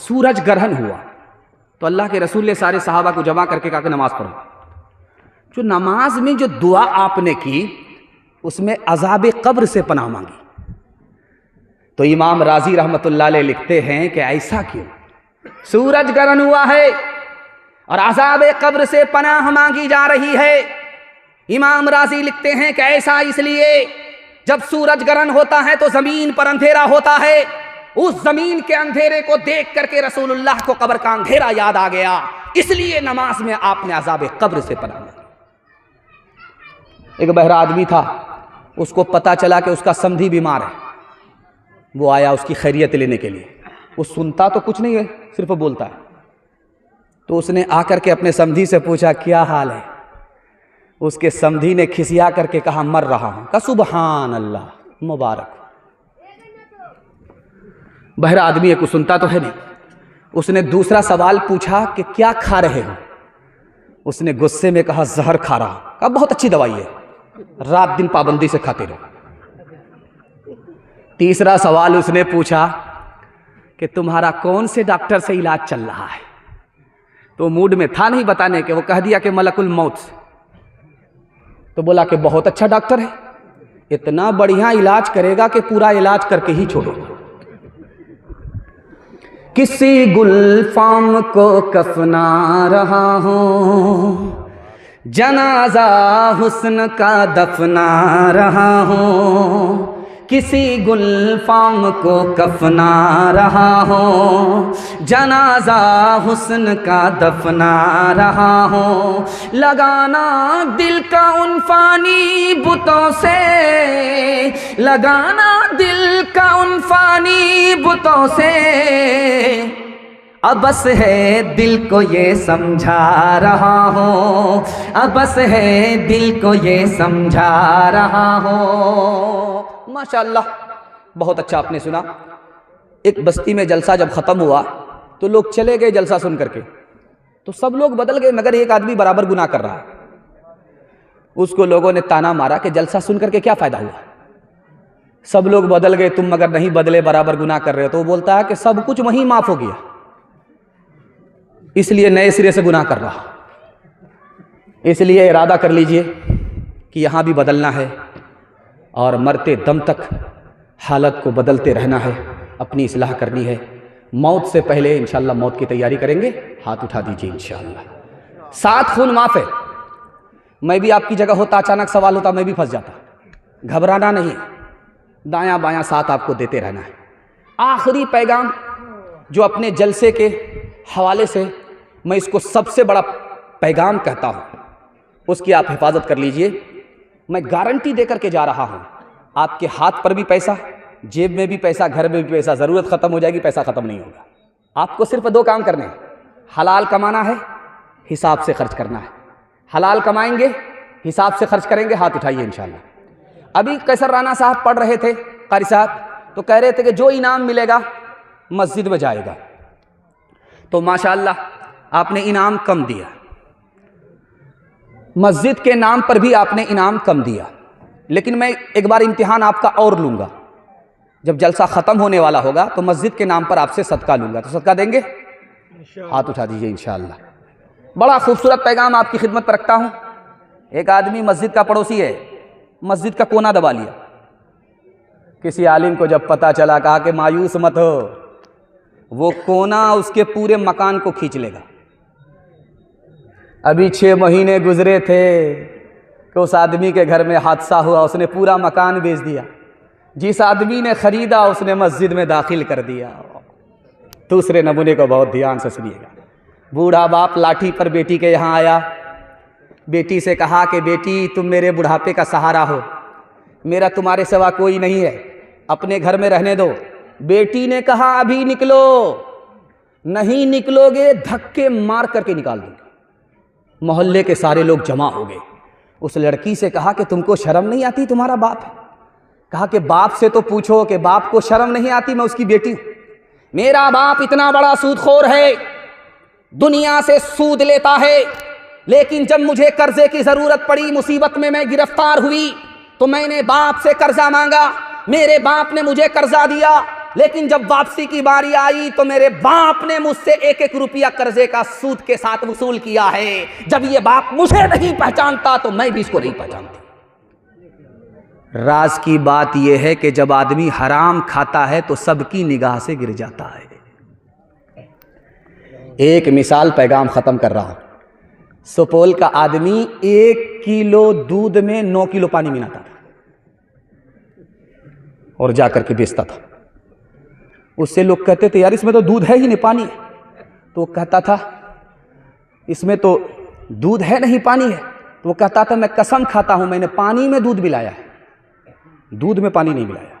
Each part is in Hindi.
सूरज ग्रहण हुआ तो अल्लाह के रसूल ने सारे सहाबा को जमा करके कहा कि नमाज पढ़ो। जो नमाज में जो दुआ आपने की उसमें अजाब कब्र से पनाह मांगी। तो इमाम राजी रहमतुल्लाह अलैह लिखते हैं कि ऐसा क्यों, सूरज ग्रहण हुआ है और अजाब कब्र से पनाह मांगी जा रही है। इमाम राजी लिखते हैं कि ऐसा इसलिए जब सूरज ग्रहण होता है तो जमीन पर अंधेरा होता है, उस जमीन के अंधेरे को देख करके रसूलुल्लाह को कब्र का अंधेरा याद आ गया, इसलिए नमाज में आपने अजाब कब्र से पनाह मांगी। एक बहरा आदमी था, उसको पता चला कि उसका समधी बीमार है। वो आया उसकी खैरियत लेने के लिए। वो सुनता तो कुछ नहीं है, सिर्फ बोलता है। तो उसने आकर के अपने समधी से पूछा क्या हाल है। उसके समधी ने खिसिया करके कहा मर रहा हूं। कहा सुबहान अल्लाह, मुबारक। बहरा आदमी है, कुछ सुनता तो है नहीं। उसने दूसरा सवाल पूछा कि क्या खा रहे हो। उसने गुस्से में कहा जहर खा रहा हूं। कहा बहुत अच्छी दवाई है, रात दिन पाबंदी से खाते रहो। तीसरा सवाल उसने पूछा कि तुम्हारा कौन से डॉक्टर से इलाज चल रहा है। तो मूड में था नहीं बताने के, वो कह दिया कि मलकुल मौत से। तो बोला कि बहुत अच्छा डॉक्टर है, इतना बढ़िया इलाज करेगा कि पूरा इलाज करके ही छोड़ेगा। किसी गुलफाम को कफना रहा हूं, जनाजा हुस्न का दफना रहा हूं। किसी गुलफाम को कफना रहा हूँ, जनाजा हुस्न का दफना रहा हूँ। लगाना दिल का उन फानी बुतों से, लगाना दिल का उन फानी बुतों से। अब बस है दिल को ये समझा रहा हूँ, अब बस है दिल को ये समझा रहा हूँ। माशाअल्लाह, बहुत अच्छा आपने सुना। एक बस्ती में जलसा जब ख़त्म हुआ तो लोग चले गए जलसा सुन करके, तो सब लोग बदल गए मगर एक आदमी बराबर गुनाह कर रहा है। उसको लोगों ने ताना मारा कि जलसा सुन करके क्या फ़ायदा हुआ, सब लोग बदल गए, तुम मगर नहीं बदले, बराबर गुनाह कर रहे हो। तो वो बोलता है कि सब कुछ वहीं माफ़ हो गया, इसलिए नए सिरे से गुनाह कर रहा। इसलिए इरादा कर लीजिए कि यहाँ भी बदलना है और मरते दम तक हालत को बदलते रहना है, अपनी इस्लाह करनी है। मौत से पहले इंशाअल्लाह मौत की तैयारी करेंगे। हाथ उठा दीजिए इंशाअल्लाह। 7 खून माफ़ है। मैं भी आपकी जगह होता, अचानक सवाल होता, मैं भी फंस जाता। घबराना नहीं, दायां बायां साथ आपको देते रहना है। आखिरी पैगाम जो अपने जलसे के हवाले से मैं इसको सबसे बड़ा पैगाम कहता हूँ, उसकी आप हिफाजत कर लीजिए। मैं गारंटी देकर के जा रहा हूँ, आपके हाथ पर भी पैसा, जेब में भी पैसा, घर में भी पैसा। ज़रूरत ख़त्म हो जाएगी, पैसा ख़त्म नहीं होगा। आपको सिर्फ 2 काम करने हैं, हलाल कमाना है, हिसाब से खर्च करना है। हलाल कमाएंगे, हिसाब से खर्च करेंगे। हाथ उठाइए इंशाअल्लाह। अभी कैसर राना साहब पढ़ रहे थे, कारी साहब, तो कह रहे थे कि जो इनाम मिलेगा मस्जिद में जाएगा। तो माशाअल्लाह आपने इनाम कम दिया, मस्जिद के नाम पर भी आपने इनाम कम दिया। लेकिन मैं एक बार इम्तिहान आपका और लूँगा, जब जलसा ख़त्म होने वाला होगा तो मस्जिद के नाम पर आपसे सदका लूँगा। तो सदका देंगे? हाथ उठा दीजिए इंशाअल्लाह। बड़ा खूबसूरत पैगाम आपकी खिदमत पर रखता हूँ। एक आदमी मस्जिद का पड़ोसी है, मस्जिद का कोना दबा लिया। किसी आलिम को जब पता चला, कहा कि मायूस मत हो, वो कोना उसके पूरे मकान को खींच लेगा। अभी 6 महीने गुजरे थे कि उस आदमी के घर में हादसा हुआ, उसने पूरा मकान बेच दिया। जिस आदमी ने ख़रीदा उसने मस्जिद में दाखिल कर दिया। दूसरे नमूने को बहुत ध्यान से सुनिएगा। बूढ़ा बाप लाठी पर बेटी के यहाँ आया, बेटी से कहा कि बेटी तुम मेरे बुढ़ापे का सहारा हो, मेरा तुम्हारे सिवा कोई नहीं है, अपने घर में रहने दो। बेटी ने कहा अभी निकलो, नहीं निकलोगे धक्के मार करके निकाल दूंगी। मोहल्ले के सारे लोग जमा हो गए। उस लड़की से कहा कि तुमको शर्म नहीं आती, तुम्हारा बाप है। कहा कि बाप से तो पूछो कि बाप को शर्म नहीं आती, मैं उसकी बेटी हूं। मेरा बाप इतना बड़ा सूदखोर है, दुनिया से सूद लेता है, लेकिन जब मुझे कर्जे की जरूरत पड़ी, मुसीबत में मैं गिरफ्तार हुई, तो मैंने बाप से कर्जा मांगा, मेरे बाप ने मुझे कर्जा दिया, लेकिन जब वापसी की बारी आई तो मेरे बाप ने मुझसे 1-1 रुपया कर्जे का सूद के साथ वसूल किया है। जब ये बाप मुझे नहीं पहचानता तो मैं भी इसको नहीं पहचानती। राज की बात यह है कि जब आदमी हराम खाता है तो सबकी निगाह से गिर जाता है। एक मिसाल पैगाम खत्म कर रहा हूं। सुपौल का आदमी 1 किलो दूध में 9 किलो पानी मिलाता था और जाकर के बेचता था। उससे लोग कहते थे यार इसमें तो दूध है ही नहीं, पानी है। तो वो कहता था इसमें तो दूध है नहीं, पानी है। तो वो कहता था मैं कसम खाता हूं मैंने पानी में दूध मिलाया है, दूध में पानी नहीं मिलाया।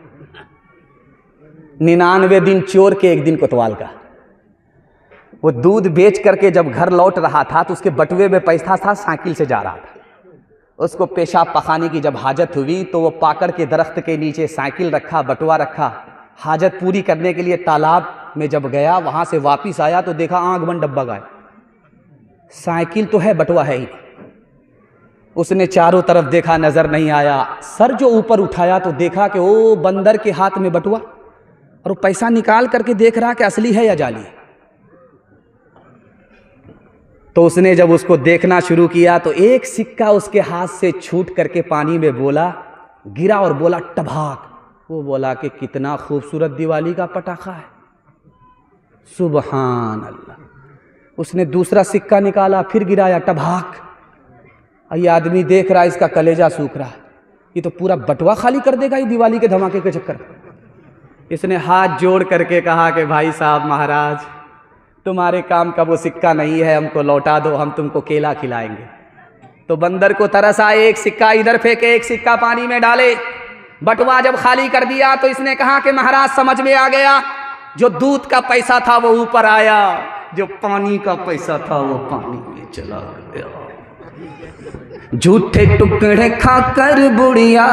99 दिन चोर के 1 दिन कोतवाल का। वो दूध बेच करके जब घर लौट रहा था तो उसके बटुए में पैसा था, साइकिल से जा रहा था। उसको पेशाब पखाने की जब हाजत हुई तो वो पाकड़ के दरख्त के नीचे साइकिल रखा, बटुआ रखा। हाजत पूरी करने के लिए तालाब में जब गया, वहां से वापिस आया तो देखा आंख बंद डब्बा गायब। साइकिल तो है, बटुआ है ही। उसने चारों तरफ देखा, नजर नहीं आया। सर जो ऊपर उठाया तो देखा कि वो बंदर के हाथ में बटुआ, और वो पैसा निकाल करके देख रहा कि असली है या जाली है। तो उसने जब उसको देखना शुरू किया तो एक सिक्का उसके हाथ से छूट करके पानी में बोला, गिरा और बोला टभाक। वो बोला कि कितना खूबसूरत दिवाली का पटाखा है, सुबहान अल्लाह। उसने दूसरा सिक्का निकाला, फिर गिराया, टभाक। ये आदमी देख रहा है, इसका कलेजा सूख रहा है, ये तो पूरा बटुआ खाली कर देगा ये दिवाली के धमाके के चक्कर में। इसने हाथ जोड़ करके कहा कि भाई साहब महाराज, तुम्हारे काम का वो सिक्का नहीं है, हमको लौटा दो, हम तुमको केला खिलाएंगे। तो बंदर को तरस आए, एक सिक्का इधर फेंके, एक सिक्का पानी में डाले। बटुआ जब खाली कर दिया तो इसने कहा कि महाराज समझ में आ गया, जो दूध का पैसा था वो ऊपर आया, जो पानी का पैसा था वो पानी में चला गया। झूठे टुकड़े खाकर बुढ़िया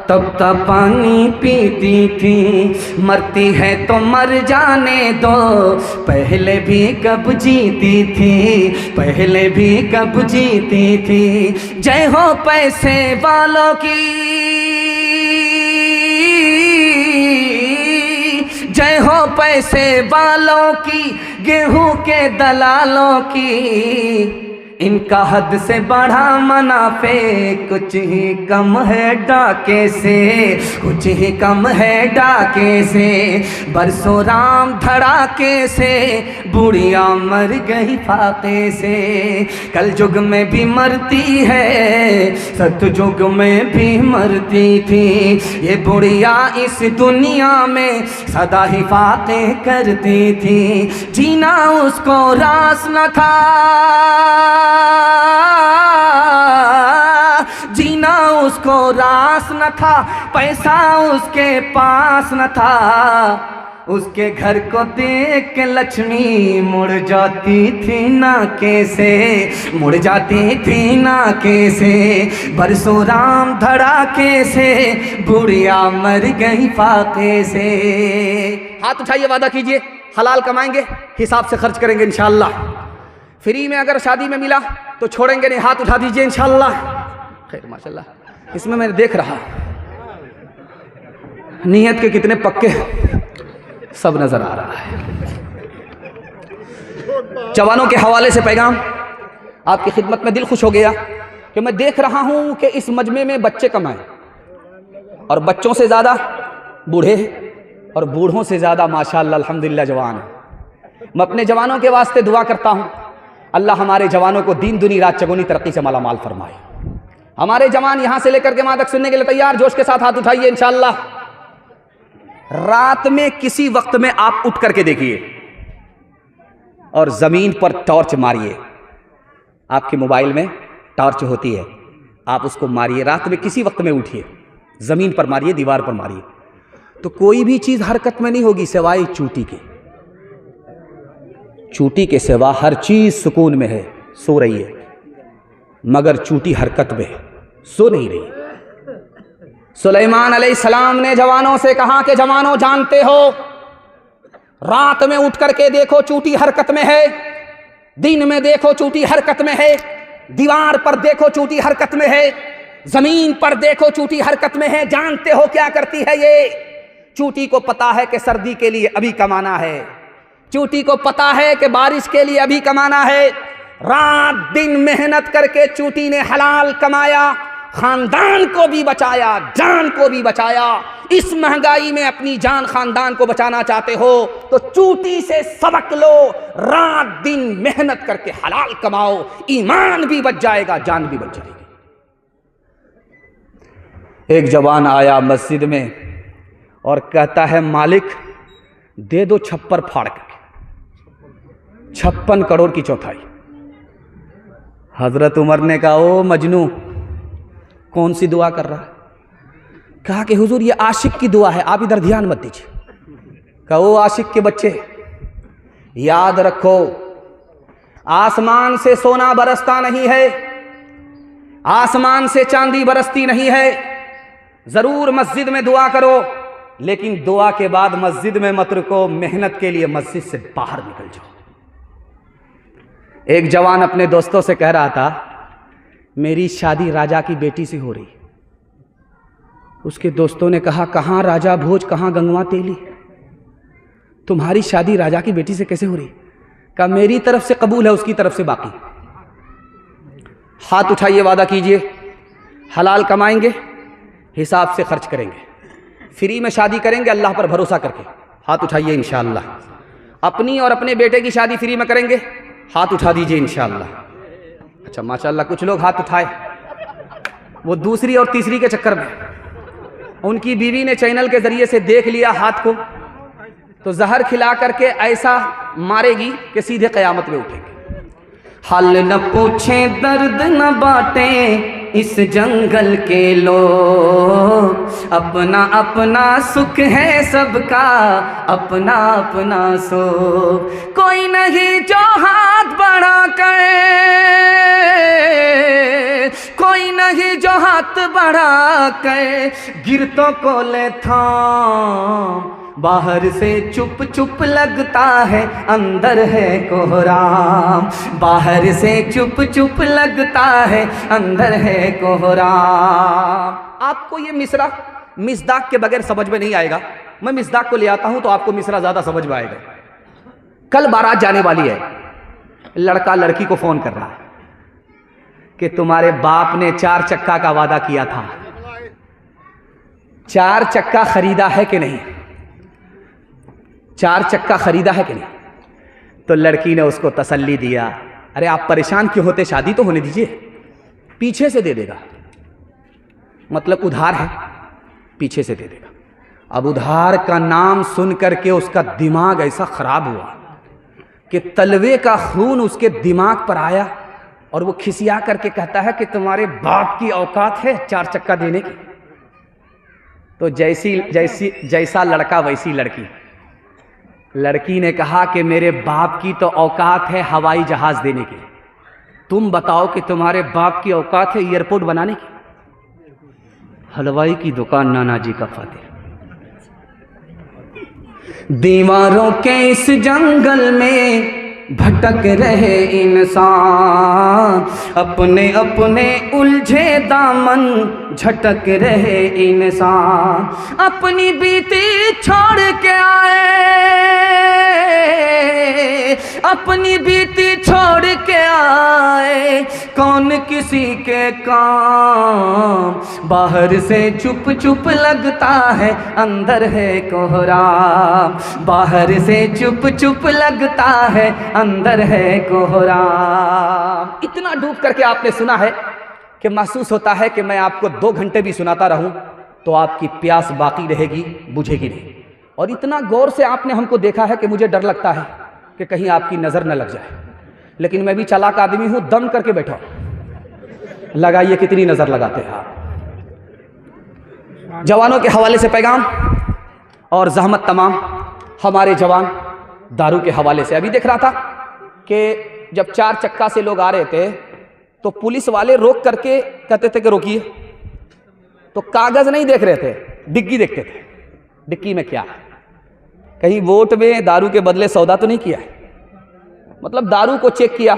तब तक पानी पीती थी, मरती है तो मर जाने दो, पहले भी कब जीती थी, पहले भी कब जीती थी। जय हो पैसे वालों की, जय हो पैसे वालों की, गेहूं के दलालों की। इनका हद से बढ़ा मुनाफे, कुछ ही कम है डाके से, कुछ ही कम है डाके से। बरसों राम धड़ाके से, बुढ़िया मर गई फाके से। कल युग में भी मरती है, सतयुग में भी मरती थी। ये बुढ़िया इस दुनिया में सदा ही फाके करती थी। जीना उसको रास न था, जीना उसको रास न था, पैसा उसके पास न था। उसके घर को देख के लक्ष्मी मुड़ जाती थी नाके से, मुड़ जाती थी नाके से। बरसों राम धड़ाके से, बुढ़िया मर गई फाके से। हाथ उठाइए, वादा कीजिए हलाल कमाएंगे, हिसाब से खर्च करेंगे इंशाअल्लाह। फ्री में अगर शादी में मिला तो छोड़ेंगे नहीं, हाथ उठा दीजिए इंशाअल्लाह। खैर माशाअल्लाह, इसमें मैं देख रहा नीयत के कितने पक्के सब नजर आ रहा है। जवानों के हवाले से पैगाम, आपकी खिदमत में दिल खुश हो गया कि मैं देख रहा हूं कि इस मजमे में बच्चे कम आए, और बच्चों से ज्यादा बूढ़े और बूढ़ों से ज्यादा माशाअल्लाह अल्हम्दुलिल्लाह जवान है। मैं अपने जवानों के वास्ते दुआ करता हूं, अल्लाह हमारे जवानों को दीन दुनी रात चगुनी तरक्की से मालामाल फरमाए। हमारे जवान यहां से लेकर के वहां तक सुनने के लिए तैयार, जोश के साथ हाथ उठाइए इंशाअल्लाह। रात में किसी वक्त में आप उठ करके देखिए और जमीन पर टॉर्च मारिए। आपके मोबाइल में टॉर्च होती है, आप उसको मारिए, रात में किसी वक्त में उठिए, जमीन पर मारिए, दीवार पर मारिए, तो कोई भी चीज हरकत में नहीं होगी सिवाय चूटी के। चूटी के सिवा हर चीज सुकून में है, सो रही है, मगर चूटी हरकत में है, सो नहीं रही। सुलेमान अलैहिस्सलाम ने जवानों से कहा कि जवानों जानते हो, रात में उठ करके देखो चूटी हरकत में है, दिन में देखो चूटी हरकत में है, दीवार पर देखो चूटी हरकत में है, जमीन पर देखो चूटी हरकत में है। जानते हो क्या करती है ये? चूटी को पता है कि सर्दी के लिए अभी कमाना है, चूटी को पता है कि बारिश के लिए अभी कमाना है। रात दिन मेहनत करके चूटी ने हलाल कमाया, खानदान को भी बचाया, जान को भी बचाया। इस महंगाई में अपनी जान खानदान को बचाना चाहते हो तो चूटी से सबक लो, रात दिन मेहनत करके हलाल कमाओ, ईमान भी बच जाएगा, जान भी बच जाएगी। एक जवान आया मस्जिद में और कहता है, मालिक दे दो छप्पर फाड़ के 56 करोड़ की चौथाई। हजरत उमर ने कहा, ओ मजनू कौन सी दुआ कर रहा है? कहा कि हुजूर ये आशिक की दुआ है, आप इधर ध्यान मत दीजिए। कहा, ओ आशिक के बच्चे, याद रखो आसमान से सोना बरसता नहीं है, आसमान से चांदी बरसती नहीं है। जरूर मस्जिद में दुआ करो, लेकिन दुआ के बाद मस्जिद में मत रुको, मेहनत के लिए मस्जिद से बाहर निकल जाओ। एक जवान अपने दोस्तों से कह रहा था, मेरी शादी राजा की बेटी से हो रही। उसके दोस्तों ने कहा, कहां राजा भोज, कहां गंगवा तेली, तुम्हारी शादी राजा की बेटी से कैसे हो रही? कहा, मेरी तरफ से कबूल है, उसकी तरफ से बाकी। हाथ उठाइए, वादा कीजिए हलाल कमाएंगे, हिसाब से खर्च करेंगे, फ्री में शादी करेंगे अल्लाह पर भरोसा करके। हाथ उठाइए इंशाअल्लाह। अपनी और अपने बेटे की शादी फ्री में करेंगे, हाथ उठा दीजिए इंशाअल्लाह। अच्छा माशाअल्लाह, कुछ लोग हाथ उठाए, वो दूसरी और तीसरी के चक्कर में उनकी बीवी ने चैनल के जरिए से देख लिया हाथ को, तो जहर खिला करके ऐसा मारेगी कि सीधे कयामत में उठेंगे। हाल न पूछे दर्द न बांटे इस जंगल के लोग, अपना अपना सुख है सबका, अपना अपना सुख। कोई नहीं जो हाथ बढ़ा कर, कोई नहीं जो हाथ बढ़ा कर गिरतों को ले थाम। बाहर से चुप चुप लगता है, अंदर है कोहराम। बाहर से चुप चुप लगता है, अंदर है कोहराम। आपको ये मिसरा मिसदाक के बगैर समझ में नहीं आएगा। मैं मिसदाक को ले आता हूं तो आपको मिसरा ज्यादा समझ में आएगा। कल बारात जाने वाली है, लड़का लड़की को फोन कर रहा है कि तुम्हारे बाप ने 4 चक्का का वादा किया था, 4 चक्का खरीदा है कि नहीं, 4 चक्का खरीदा है कि नहीं। तो लड़की ने उसको तसल्ली दिया, अरे आप परेशान क्यों होते, शादी तो होने दीजिए, पीछे से दे देगा। मतलब उधार है, पीछे से दे देगा। अब उधार का नाम सुन करके उसका दिमाग ऐसा खराब हुआ कि तलवे का खून उसके दिमाग पर आया और वो खिसिया करके कहता है कि तुम्हारे बाप की औकात है 4 चक्का देने की। तो जैसा लड़का वैसी लड़की। लड़की ने कहा कि मेरे बाप की तो औकात है हवाई जहाज देने की, तुम बताओ कि तुम्हारे बाप की औकात है एयरपोर्ट बनाने की। हलवाई की दुकान नाना जी का फातिह। दीवारों के इस जंगल में भटक रहे इंसान, अपने अपने उलझे दामन झटक रहे इंसान। अपनी बीती छोड़ के आए, अपनी बीती छोड़ के आए, कौन किसी के काम। बाहर से चुप चुप लगता है, अंदर है कोहराम। बाहर से चुप चुप लगता है, अंदर है कोहराम। इतना डूब करके आपने सुना है कि महसूस होता है कि मैं आपको 2 घंटे भी सुनाता रहूं तो आपकी प्यास बाकी रहेगी, बुझेगी नहीं। और इतना गौर से आपने हमको देखा है कि मुझे डर लगता है कि कहीं आपकी नजर न लग जाए, लेकिन मैं भी चालाक आदमी हूं, दम करके बैठा हूं। लगाइए कितनी नजर लगाते हैं आप। जवानों के हवाले से पैगाम और जहमत तमाम हमारे जवान दारू के हवाले से। अभी देख रहा था कि जब 4 चक्का से लोग आ रहे थे तो पुलिस वाले रोक करके कहते थे कि रोकिए, तो कागज नहीं देख रहे थे, डिग्गी देखते थे। डिग्गी में क्या है, कहीं वोट में दारू के बदले सौदा तो नहीं किया है। मतलब दारू को चेक किया,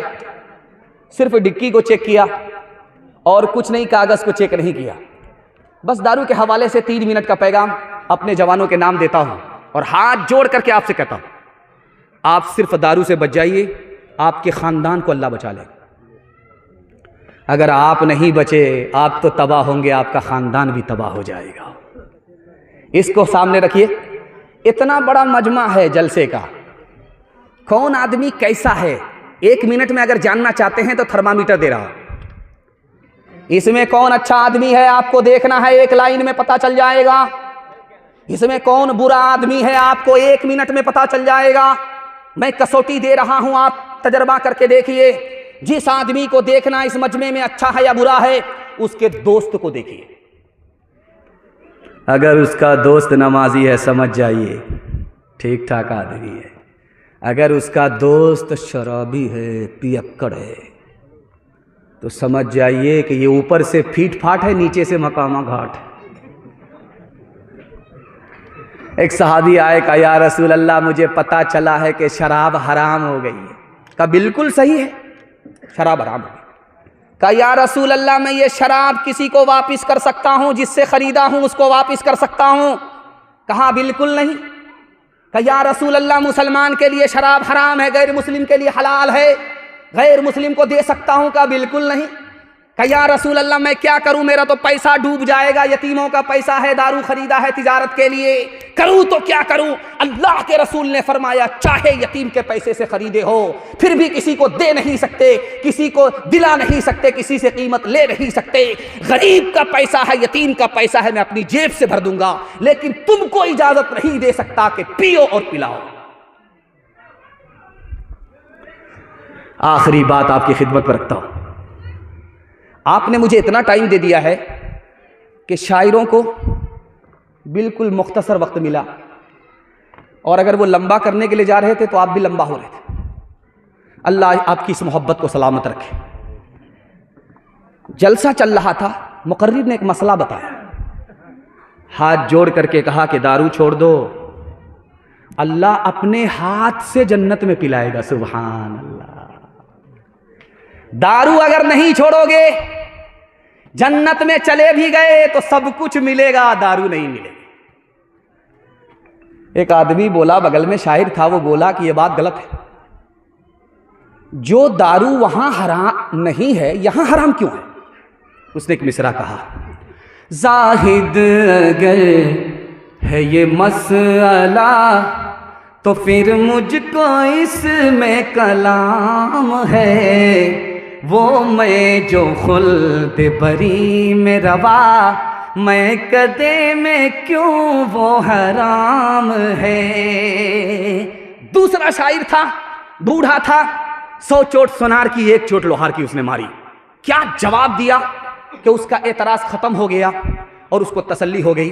सिर्फ डिग्गी को चेक किया और कुछ नहीं, कागज को चेक नहीं किया। बस दारू के हवाले से 3 मिनट का पैगाम अपने जवानों के नाम देता हूँ और हाथ जोड़ करके आपसे कहता हूँ, आप सिर्फ दारू से बच जाइए, आपके ख़ानदान को अल्लाह बचा लेगा। अगर आप नहीं बचे, आप तो तबाह होंगे, आपका ख़ानदान भी तबाह हो जाएगा। इसको सामने रखिए। इतना बड़ा मजमा है जलसे का, कौन आदमी कैसा है 1 मिनट में अगर जानना चाहते हैं तो थर्मामीटर दे रहा हूं। इसमें कौन अच्छा आदमी है आपको देखना है, 1 लाइन में पता चल जाएगा। इसमें कौन बुरा आदमी है आपको 1 मिनट में पता चल जाएगा। मैं कसौटी दे रहा हूं, आप तजर्बा करके देखिए। जिस आदमी को देखना इस मजमे में अच्छा है या बुरा है, उसके दोस्त को देखिए। अगर उसका दोस्त नमाजी है समझ जाइए ठीक ठाक आदमी है। अगर उसका दोस्त शराबी है, पियक्कड़ है, तो समझ जाइए कि ये ऊपर से फीट फाट है, नीचे से मकामा घाट है। एक सहाबी आए, कहा या रसूल अल्लाह मुझे पता चला है कि शराब हराम हो गई है। कहा बिल्कुल सही है, शराब हराम हो गई। कहा या रसूल अल्लाह मैं ये शराब किसी को वापस कर सकता हूँ, जिससे खरीदा हूँ उसको वापस कर सकता हूँ? कहा बिल्कुल नहीं। कहा या रसूल अल्लाह मुसलमान के लिए शराब हराम है, गैर मुस्लिम के लिए हलाल है, गैर मुस्लिम को दे सकता हूँ? कहा बिल्कुल नहीं। कहा या रसूल अल्लाह मैं क्या करूं, मेरा तो पैसा डूब जाएगा, यतीमों का पैसा है, दारू खरीदा है तिजारत के लिए, करूं तो क्या करूं? अल्लाह के रसूल ने फरमाया चाहे यतीम के पैसे से खरीदे हो, फिर भी किसी को दे नहीं सकते, किसी को दिला नहीं सकते, किसी से कीमत ले नहीं सकते। गरीब का पैसा है, यतीम का पैसा है, मैं अपनी जेब से भर दूंगा, लेकिन तुमको इजाजत नहीं दे सकता कि पियो और पिलाओ। आखिरी बात आपकी खिदमत पर रखता हूं। आपने मुझे इतना टाइम दे दिया है कि शायरों को बिल्कुल मुख्तसर वक्त मिला, और अगर वो लंबा करने के लिए जा रहे थे तो आप भी लंबा हो रहे थे। अल्लाह आपकी इस मोहब्बत को सलामत रखे। जलसा चल रहा था, मुकर्रिर ने एक मसला बताया, हाथ जोड़ करके कहा कि दारू छोड़ दो, अल्लाह अपने हाथ से जन्नत में पिलाएगा। सुभान अल्लाह। दारू अगर नहीं छोड़ोगे, जन्नत में चले भी गए तो सब कुछ मिलेगा, दारू नहीं मिलेगी। एक आदमी बोला, बगल में शायर था, वो बोला कि यह बात गलत है, जो दारू वहां हराम नहीं है यहां हराम क्यों है? उसने एक मिसरा कहा, जाहिद अगर है ये मसला तो फिर मुझको इसमें कलाम है, वो मैं जो खुल्द बरी में रवा, मैं कदे में क्यों वो हराम है। दूसरा शायर था, बूढ़ा था, 100 चोट सोनार की 1 चोट लोहार की उसने मारी। क्या जवाब दिया कि उसका एतराज खत्म हो गया और उसको तसल्ली हो गई।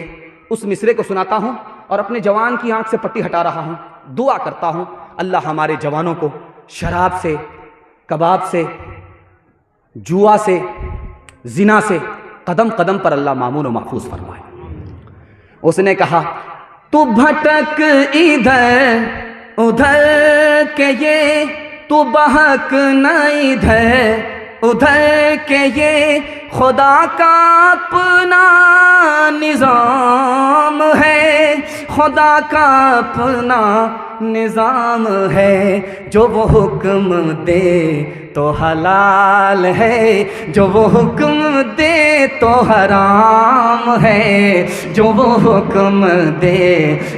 उस मिसरे को सुनाता हूं और अपने जवान की आंख से पट्टी हटा रहा हूं, दुआ करता हूं अल्लाह हमारे जवानों को शराब से, कबाब से, जुआ से, जिना से कदम कदम पर अल्लाह मामून और महफूज फरमाए। उसने कहा तू भटक इधर उधर के ये, तू बहक न इधर उधर के ये, खुदा का अपना निज़ाम है, खुदा का अपना निज़ाम है, जो वो हुक्म दे तो हलाल है, जो वो हुक्म दे तो हराम है, जो वो हुक्म दे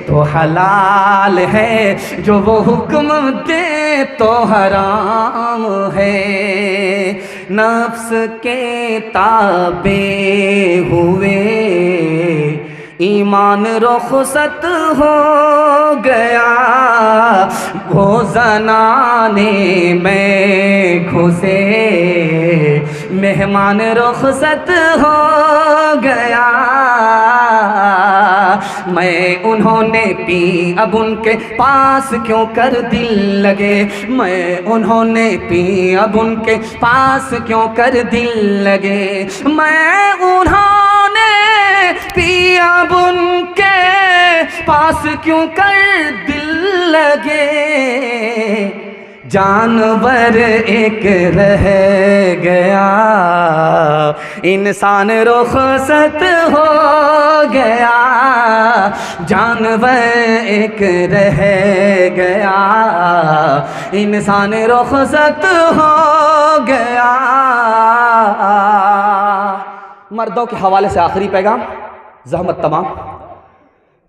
तो हलाल है, जो वो हुक्म दे तो हराम है। नफ्स के ताबे हुए ईमान रुखसत हो गया, वो ज़नाने में घुसे मेहमान रुखसत हो गया। मैं उन्होंने पी अब उनके पास क्यों कर दिल लगे, मैं उन्होंने पी अब उनके पास क्यों कर दिल लगे, मैं उन्होंने पी अब उनके पास क्यों कर दिल लगे। जानवर एक रह गया, इंसान रुखसत हो गया, जानवर एक रह गया, इंसान रुखसत हो गया। मर्दों के हवाले से आखिरी पैगाम, ज़हमत तमाम।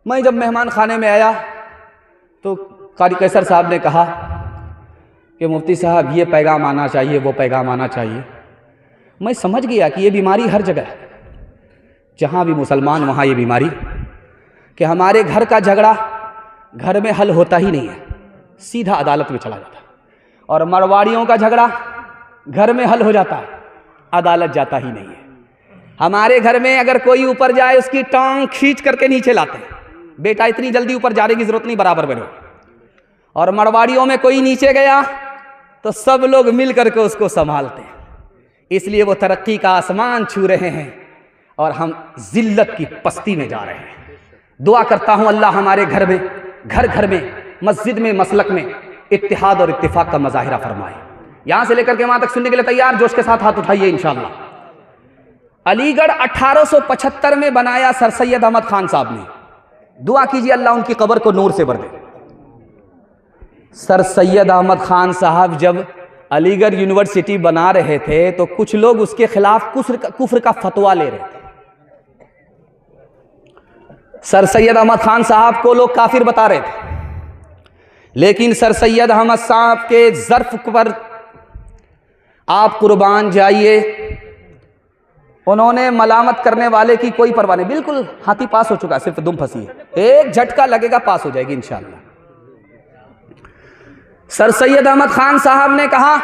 मैं जब मेहमान खाने में आया तो कारी कैसर साहब ने कहा कि मुफ्ती साहब ये पैगाम आना चाहिए, वो पैगाम आना चाहिए। मैं समझ गया कि ये बीमारी हर जगह है, जहाँ भी मुसलमान वहाँ ये बीमारी, कि हमारे घर का झगड़ा घर में हल होता ही नहीं है, सीधा अदालत में चला जाता है। और मारवाड़ियों का झगड़ा घर में हल हो जाता है, अदालत जाता ही नहीं है। हमारे घर में अगर कोई ऊपर जाए उसकी टांग खींच करके नीचे लाते हैं, बेटा इतनी जल्दी ऊपर जाने की जरूरत नहीं, बराबर बैठो। और मारवाड़ियों में कोई नीचे गया तो सब लोग मिल करके उसको संभालते हैं। इसलिए वो तरक्की का आसमान छू रहे हैं और हम जिल्लत की पस्ती में जा रहे हैं। दुआ करता हूँ अल्लाह हमारे घर में, घर घर में, मस्जिद में, मसलक में इत्तिहाद और इत्तिफाक का मज़ाहिरा फरमाए। यहाँ से लेकर के वहाँ तक सुनने के लिए तैयार, जोश के साथ हाथ उठाइए इंशाअल्लाह। अलीगढ़ 1875 में बनाया सर सैयद अहमद खान साहब ने। दुआ कीजिए अल्लाह उनकी कब्र को नूर से भर दे। सर सैयद अहमद खान साहब जब अलीगढ़ यूनिवर्सिटी बना रहे थे तो कुछ लोग उसके खिलाफ कुफ्र का फतवा ले रहे थे। सर सैयद अहमद खान साहब को लोग काफिर बता रहे थे, लेकिन सर सैयद अहमद साहब के ज़र्फ पर आप कुर्बान जाइए, उन्होंने मलामत करने वाले की कोई परवाह नहीं। बिल्कुल हाथी पास हो चुका है, सिर्फ दुम फंसी है, एक झटका लगेगा पास हो जाएगी इंशाअल्लाह। सर सैयद अहमद खान साहब ने कहा,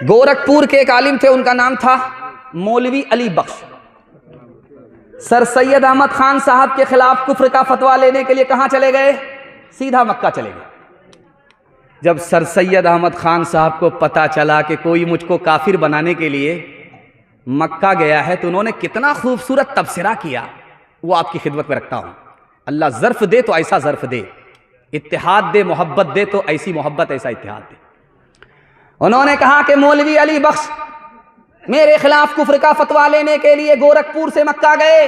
गोरखपुर के एक आलिम थे, उनका नाम था मौलवी अली बख्श। सर सैयद अहमद खान साहब के खिलाफ कुफ्र का फतवा लेने के लिए कहां चले गए? सीधा मक्का चले गए। जब सर सैयद अहमद खान साहब को पता चला कि कोई मुझको काफिर बनाने के लिए मक्का गया है, तो उन्होंने कितना खूबसूरत तबसरा किया, वो आपकी खिदमत में रखता हूं। अल्लाह ज़र्फ दे तो ऐसा ज़र्फ दे, इत्तिहाद दे, मोहब्बत दे तो ऐसी मोहब्बत, ऐसा इत्तिहाद दे। उन्होंने कहा कि मौलवी अली बख्श मेरे खिलाफ कुफ्र का फतवा लेने के लिए गोरखपुर से मक्का गए।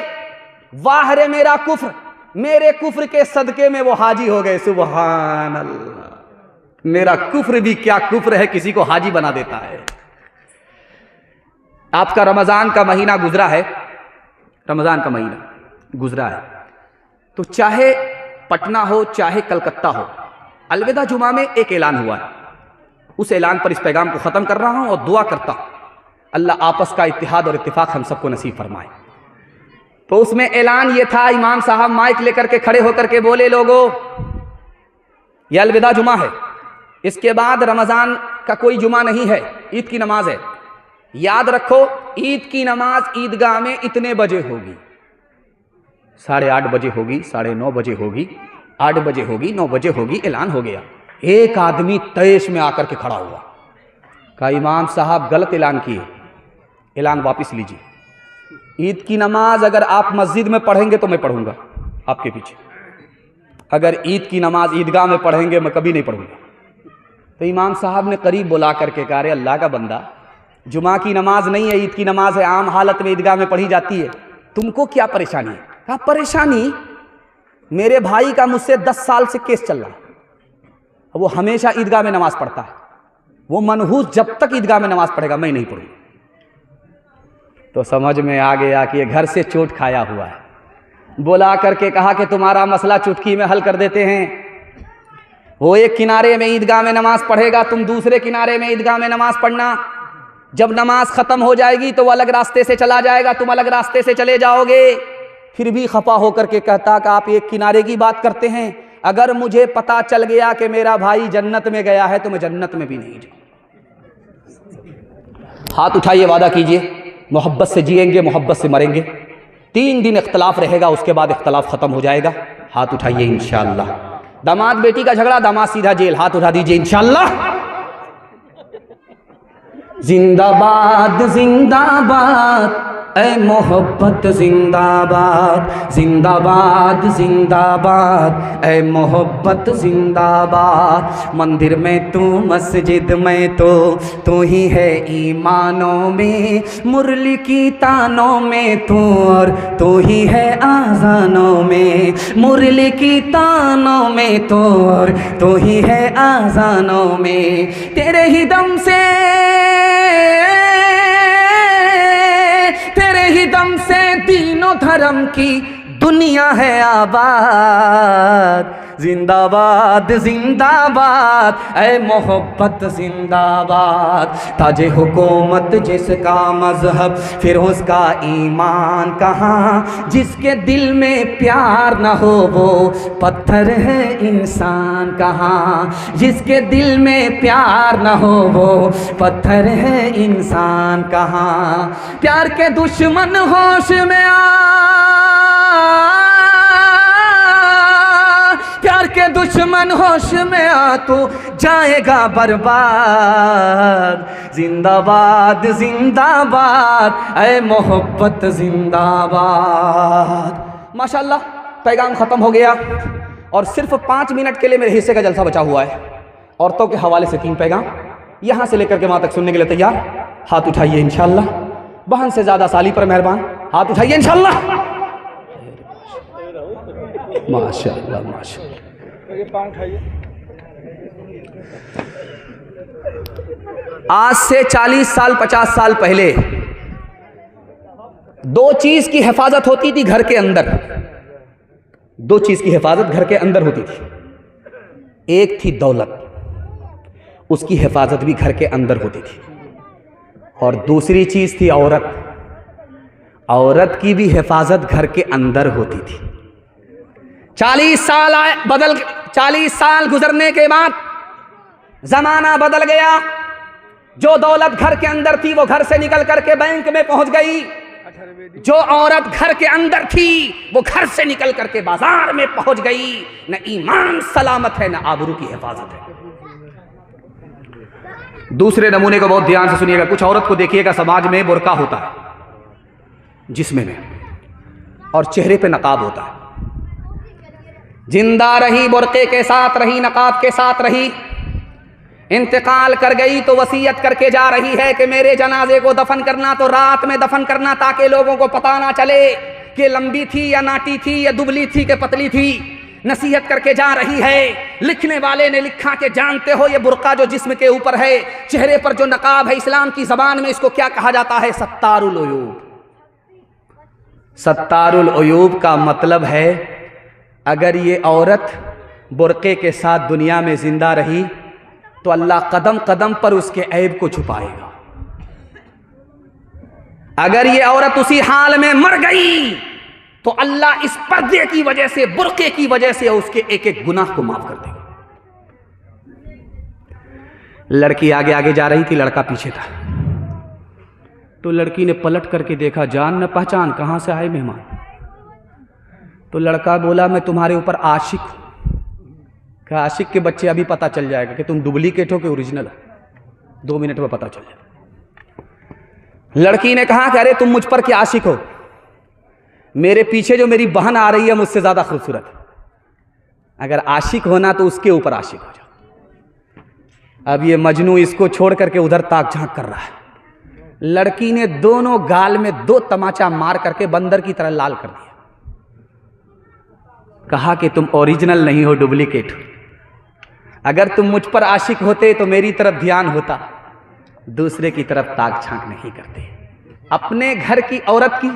वाह रे मेरा कुफ्र, मेरे कुफ्र के सदके में वो हाजी हो गए। सुभान अल्लाह, मेरा कुफ्र भी क्या कुफ्र है, किसी को हाजी बना देता है। आपका रमजान का महीना गुजरा है, रमजान का महीना गुजरा है, तो चाहे पटना हो चाहे कलकत्ता हो, अलविदा जुमा में एक ऐलान हुआ है। उस ऐलान पर इस पैगाम को ख़त्म कर रहा हूं और दुआ करता हूं अल्लाह आपस का इत्तिहाद और इत्तिफाक हम सबको नसीब फरमाए। तो उसमें ऐलान ये था, इमाम साहब माइक लेकर के खड़े होकर के बोले, लोगों ये अलविदा जुमा है, इसके बाद रमज़ान का कोई जुमा नहीं है, ईद की नमाज है। याद रखो, ईद की नमाज ईदगाह में इतने बजे होगी, 8:30 बजे होगी, 9:30 बजे होगी, 8 बजे होगी, 9 बजे होगी। ऐलान हो गया। एक आदमी तैश में आकर के खड़ा हुआ, कहा इमाम साहब गलत ऐलान किए, ऐलान वापस लीजिए। ईद की नमाज अगर आप मस्जिद में पढ़ेंगे तो मैं पढ़ूंगा आपके पीछे, अगर ईद की नमाज ईदगाह में पढ़ेंगे मैं कभी नहीं पढ़ूंगा। तो इमाम साहब ने करीब बुला करके कहा, अल्लाह का बंदा, जुमा की नमाज नहीं है, ईद की नमाज है, आम हालत में ईदगाह में पढ़ी जाती है, तुमको क्या परेशानी है? कहा परेशानी, मेरे भाई का मुझसे 10 साल से केस चल रहा है, वो हमेशा ईदगाह में नमाज पढ़ता है, वो मनहूस जब तक ईदगाह में नमाज पढ़ेगा मैं नहीं पढ़ूंगा। तो समझ में आ गया कि ये घर से चोट खाया हुआ है। बुला करके कहा कि तुम्हारा मसला चुटकी में हल कर देते हैं। वो एक किनारे में ईदगाह में नमाज पढ़ेगा, तुम दूसरे किनारे में ईदगाह में नमाज पढ़ना। जब नमाज ख़त्म हो जाएगी तो वो अलग रास्ते से चला जाएगा, तुम अलग रास्ते से चले जाओगे। फिर भी खफा होकर के कहता कि आप एक किनारे की बात करते हैं, अगर मुझे पता चल गया कि मेरा भाई जन्नत में गया है तो मैं जन्नत में भी नहीं जाऊँ। हाथ उठाइए, वादा कीजिए मोहब्बत से जिएंगे, मोहब्बत से मरेंगे। 3 दिन इख्तलाफ रहेगा, उसके बाद इख्तलाफ ख़त्म हो जाएगा। हाथ उठाइए इंशाअल्लाह। दामाद बेटी का झगड़ा, दामाद सीधा जेल, हाथ उठा दीजिए इंशाअल्लाह। जिंदाबाद जिंदाबाद ऐ मोहब्बत जिंदाबाद जिंदाबाद जिंदाबाद, ऐ मोहब्बत जिंदाबाद। मंदिर में तू मस्जिद में तू ही है ईमानों में, मुरली की तानों में तू और तू ही है आज़ानों में, मुरली की तानों में तू और तू ही है आज़ानों में। तेरे ही दम से दीनों धर्म की दुनिया है आबाद। जिंदाबाद जिंदाबाद, ऐ मोहब्बत जिंदाबाद। ताजे हुकूमत जिसका मजहब फिर उसका ईमान कहाँ, जिसके दिल में प्यार न हो वो पत्थर है इंसान कहाँ, जिसके दिल में प्यार न हो वो पत्थर है इंसान कहाँ। प्यार के दुश्मन होश में आ, प्यार के दुश्मन होश में आ तो जाएगा बर्बाद। जिंदाबाद जिंदाबाद, ऐ मोहब्बत जिंदाबाद। माशाल्लाह पैगाम ख़त्म हो गया और सिर्फ 5 मिनट के लिए मेरे हिस्से का जलसा बचा हुआ है। औरतों के हवाले से 3 पैगाम यहाँ से लेकर के वहाँ तक सुनने के लिए तैयार? हाथ उठाइए इंशाल्लाह। बहन से ज़्यादा साली पर मेहरबान, हाथ उठाइए इंशाल्लाह। माशाल्लाह माशाल्लाह। आज से 40 साल 50 साल पहले 2 चीज की हिफाजत होती थी घर के अंदर, 2 चीज की हिफाजत घर के अंदर होती थी। एक थी दौलत, उसकी हिफाजत भी घर के अंदर होती थी, और दूसरी चीज थी औरत, औरत की भी हिफाजत घर के अंदर होती थी। 40 साल गुजरने के बाद जमाना बदल गया। जो दौलत घर के अंदर थी वो घर से निकल करके बैंक में पहुंच गई, जो औरत घर के अंदर थी वो घर से निकल करके बाजार में पहुंच गई। न ईमान सलामत है, न आबरू की हिफाजत है। दूसरे नमूने को बहुत ध्यान से सुनिएगा। कुछ औरत को देखिएगा, समाज में बुर्का होता है जिस्म में, और चेहरे पे नकाब होता है। जिंदा रही बुर्के के साथ रही, नकाब के साथ रही, इंतकाल कर गई तो वसीयत करके जा रही है कि मेरे जनाजे को दफन करना तो रात में दफन करना, ताकि लोगों को पता ना चले कि लंबी थी या नाटी थी या दुबली थी कि पतली थी। नसीहत करके जा रही है। लिखने वाले ने लिखा कि जानते हो ये बुर्का जो जिस्म के ऊपर है, चेहरे पर जो नकाब है, इस्लाम की जबान में इसको क्या कहा जाता है? सत्तारुल उयूब। सत्तारुल उयूब का मतलब है अगर ये औरत बुर्के के साथ दुनिया में जिंदा रही तो अल्लाह कदम कदम पर उसके ऐब को छुपाएगा। अगर ये औरत उसी हाल में मर गई तो अल्लाह इस पर्दे की वजह से, बुर्के की वजह से उसके एक एक गुनाह को माफ कर देगा। लड़की आगे आगे जा रही थी, लड़का पीछे था। तो लड़की ने पलट करके देखा, जान न पहचान, कहां से आए मेहमान? तो लड़का बोला, मैं तुम्हारे ऊपर आशिक हूं। कहा, आशिक के बच्चे अभी पता चल जाएगा कि तुम डुप्लीकेट हो कि ओरिजिनल हो, 2 मिनट में पता चल जाएगा। लड़की ने कहा कि अरे तुम मुझ पर क्या आशिक हो? मेरे पीछे जो मेरी बहन आ रही है मुझसे ज्यादा खूबसूरत है। अगर आशिक होना तो उसके ऊपर आशिक हो जाओ। अब ये मजनू इसको छोड़ करके उधर ताक झांक कर रहा है। लड़की ने दोनों गाल में 2 तमाचा मार करके बंदर की तरह लाल कर दिया। कहा कि तुम ओरिजिनल नहीं हो, डुप्लीकेट हो। अगर तुम मुझ पर आशिक होते तो मेरी तरफ ध्यान होता, दूसरे की तरफ ताक झांक नहीं करते। अपने घर की औरत की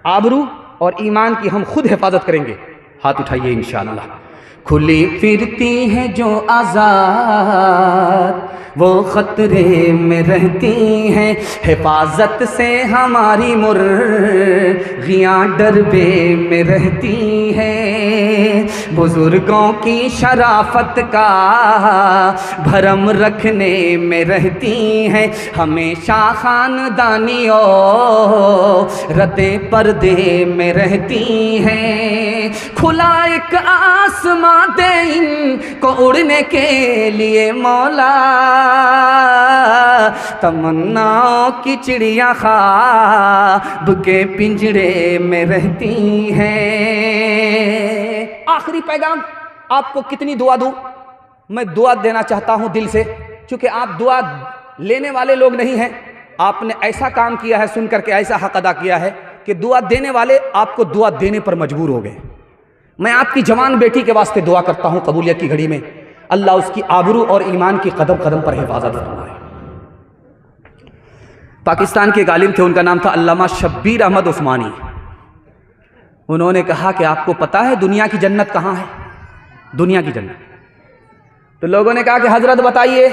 आबरू और ईमान की हम खुद हिफाजत करेंगे। हाथ उठाइए इंशाअल्लाह। खुली फिरती है जो आज़ाद वो खतरे में रहती हैं, हिफाजत से हमारी मुर्गियाँ डरबे में रहती हैं। बुजुर्गों की शराफत का भरम रखने में रहती हैं, हमेशा खानदानियों रते पर्दे में रहती हैं। खुला एक आसमां दे इनको उड़ने के लिए मौला, तमन्नाओं की चिड़िया ख्वाब के पिंजरे में रहती हैं। आखिरी पैगाम, आपको कितनी दुआ दूं? मैं दुआ देना चाहता हूं दिल से, क्योंकि आप दुआ लेने वाले लोग नहीं हैं। आपने ऐसा काम किया है, सुन करके ऐसा हक अदा किया है कि दुआ देने वाले आपको दुआ देने पर मजबूर हो गए। मैं आपकी जवान बेटी के वास्ते दुआ करता हूं, कबूलियत की घड़ी में अल्लाह उसकी आबरू और ईमान की कदम कदम पर हिफाजत फरमाए। पाकिस्तान के एक आलिम थे, उनका नाम था अल्लामा शब्बीर अहमद उस्मानी। उन्होंने कहा कि आपको पता है दुनिया की जन्नत कहाँ है? दुनिया की जन्नत। तो लोगों ने कहा कि हजरत बताइए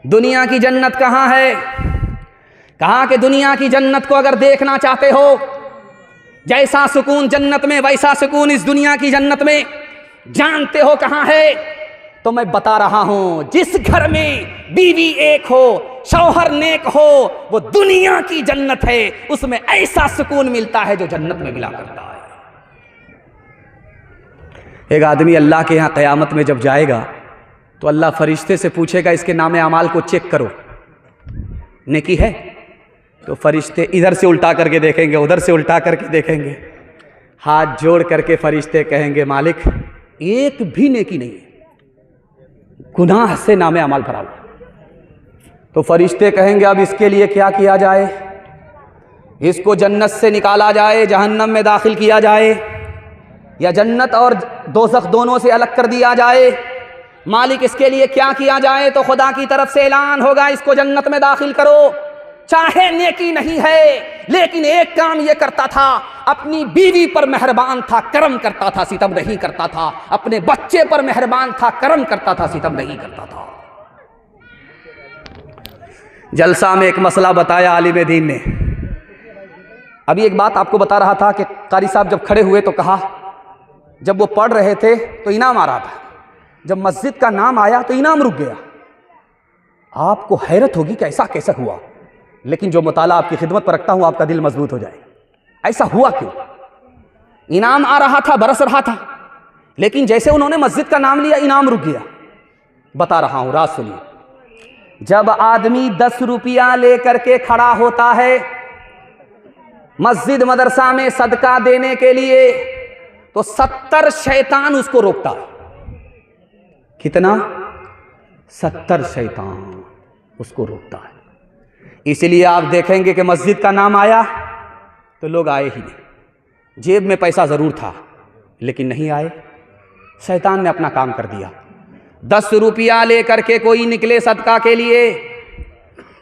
दुनिया की जन्नत कहाँ है? कहा कि दुनिया की जन्नत को अगर देखना चाहते हो, जैसा सुकून जन्नत में वैसा सुकून इस दुनिया की जन्नत में, जानते हो कहाँ है? तो मैं बता रहा हूं, जिस घर में बीवी एक हो, शौहर नेक हो, वो दुनिया की जन्नत है। उसमें ऐसा सुकून मिलता है जो जन्नत में मिला करता है। एक आदमी अल्लाह के यहां क़यामत में जब जाएगा तो अल्लाह फरिश्ते से पूछेगा इसके नामे अमाल को चेक करो, नेकी है? तो फरिश्ते इधर से उल्टा करके देखेंगे, उधर से उल्टा करके देखेंगे, हाथ जोड़ करके फरिश्ते कहेंगे मालिक एक भी नेकी नहीं है, गुनाह से नामे अमाल भरा हुआ। तो फरिश्ते कहेंगे अब इसके लिए क्या किया जाए? इसको जन्नत से निकाला जाए, जहन्नम में दाखिल किया जाए, या जन्नत और दोज़ख दोनों से अलग कर दिया जाए? मालिक इसके लिए क्या किया जाए? तो खुदा की तरफ से ऐलान होगा इसको जन्नत में दाखिल करो। चाहे नेकी नहीं है, लेकिन एक काम ये करता था, अपनी बीवी पर मेहरबान था, करम करता था, सितम नहीं करता था। अपने बच्चे पर मेहरबान था, करम करता था, सितम नहीं करता था। जलसा में एक मसला बताया आलिम दीन ने। अभी एक बात आपको बता रहा था कि कारी साहब जब खड़े हुए तो कहा, जब वो पढ़ रहे थे तो इनाम आ रहा था, जब मस्जिद का नाम आया तो इनाम रुक गया। आपको हैरत होगी कि ऐसा कैसे हुआ, लेकिन जो मुताला आपकी खिदमत पर रखता हूं आपका दिल मजबूत हो जाए। ऐसा हुआ क्यों? इनाम आ रहा था, बरस रहा था, लेकिन जैसे उन्होंने मस्जिद का नाम लिया इनाम रुक गया। बता रहा हूं, राज सुनिए। जब आदमी 10 रुपया लेकर के खड़ा होता है मस्जिद मदरसा में सदका देने के लिए, तो 70 शैतान उसको रोकता है। कितना? 70 शैतान उसको रोकता है। इसलिए आप देखेंगे कि मस्जिद का नाम आया तो लोग आए ही नहीं। जेब में पैसा ज़रूर था लेकिन नहीं आए, शैतान ने अपना काम कर दिया। 10 रुपया लेकर के कोई निकले सदका के लिए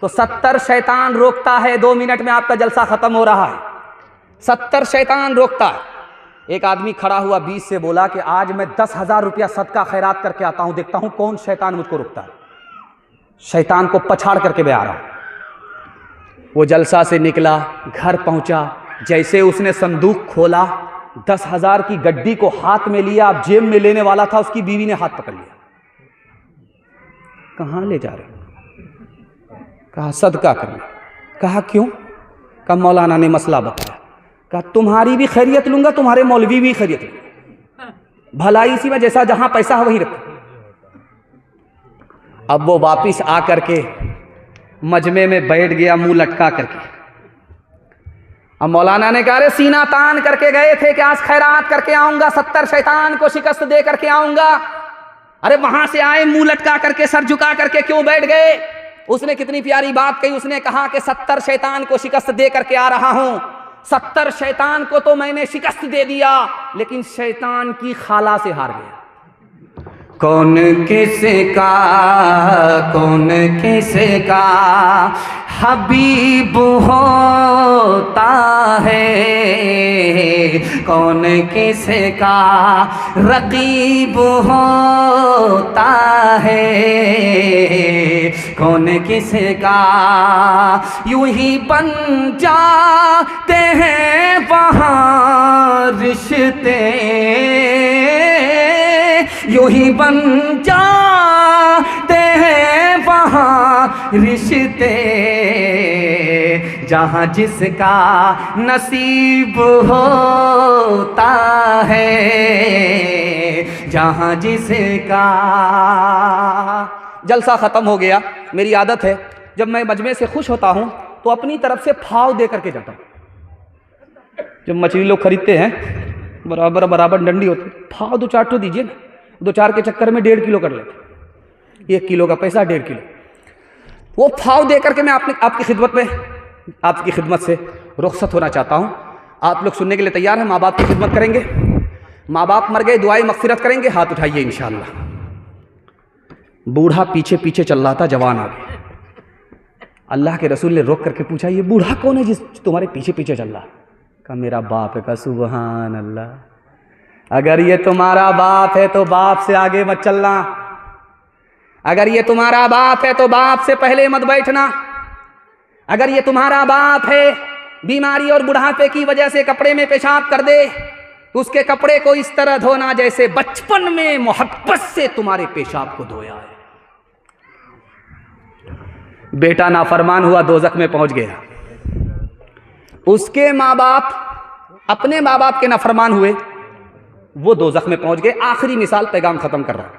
तो 70 शैतान रोकता है। 2 मिनट में आपका जलसा ख़त्म हो रहा है, 70 शैतान रोकता है। एक आदमी खड़ा हुआ 20 से बोला कि आज मैं 10,000 रुपया सदका खैरात करके आता हूं, देखता हूं कौन शैतान मुझको रोकता है। शैतान को पछाड़ करके मैं आ रहा हूं। वो जलसा से निकला, घर पहुंचा, जैसे उसने संदूक खोला, 10,000 की गड्डी को हाथ में लिया, अब जेब में लेने वाला था, उसकी बीवी ने हाथ पकड़ लिया। कहां ले जा रहे? कहा सदका करने। कहा क्यों? कहा मौलाना ने मसला बताया। कहा तुम्हारी भी खैरियत लूंगा, तुम्हारे मौलवी भी खैरियत लूंगा, भलाई इसी में, जैसा जहां पैसा है वहीं रखो। अब वो वापिस आकर के मजमे में बैठ गया मुंह लटका करके। अब मौलाना ने कहा अरे सीना तान करके गए थे कि आज खैरात करके आऊंगा, 70 शैतान को शिकस्त दे करके आऊंगा, अरे वहां से आए मुंह लटका करके, सर झुका करके क्यों बैठ गए? उसने कितनी प्यारी बात कही। उसने कहा कि 70 शैतान को शिकस्त दे करके आ रहा हूं। 70 शैतान को तो मैंने शिकस्त दे दिया, लेकिन शैतान की खाला से हार गया। कौन किसका हबीब होता है, कौन किसका रकीब होता है, कौन किसका यूं ही बन जाते हैं वहाँ रिश्ते, यूं ही बन जाते हैं वहाँ रिश्ते, जहाँ जिसका नसीब होता है, जहाँ जिसका जलसा ख़त्म हो गया। मेरी आदत है जब मैं मजमे से खुश होता हूँ तो अपनी तरफ से फाव दे करके जाता हूँ। जब मछली लोग खरीदते हैं बराबर बराबर डंडी होती, फाव 2-4 ठो दीजिए ना, 2-4 के चक्कर में 1.5 किलो कर लेते, 1 किलो का पैसा 1.5 किलो। वो फाव दे करके मैं आपकी खिदमत से रुखसत होना चाहता हूँ। आप लोग सुनने के लिए तैयार हैं? माँ बाप की खिदमत करेंगे, माँ बाप मर गए, दुआएं मगफिरत करेंगे, हाथ उठाइए इंशाअल्लाह। बूढ़ा पीछे पीछे चल रहा था, जवान आ गया। अल्लाह के रसूल ने रोक करके पूछा, ये बूढ़ा कौन है जिस तुम्हारे पीछे पीछे चल रहा? कहा मेरा बाप है। कहा सुबहान अल्लाह, अगर ये तुम्हारा बाप है तो बाप से आगे मत चलना, अगर ये तुम्हारा बाप है तो बाप से पहले मत बैठना, अगर ये तुम्हारा बाप है बीमारी और बुढ़ापे की वजह से कपड़े में पेशाब कर दे, उसके कपड़े को इस तरह धोना जैसे बचपन में मोहब्बत से तुम्हारे पेशाब को धोया है। बेटा नाफरमान हुआ, दोजख में पहुंच गया। उसके माँ बाप अपने माँ बाप के नाफरमान हुए, वो दोजख में पहुंच गए। आखिरी मिसाल, पैगाम खत्म कर रहा है।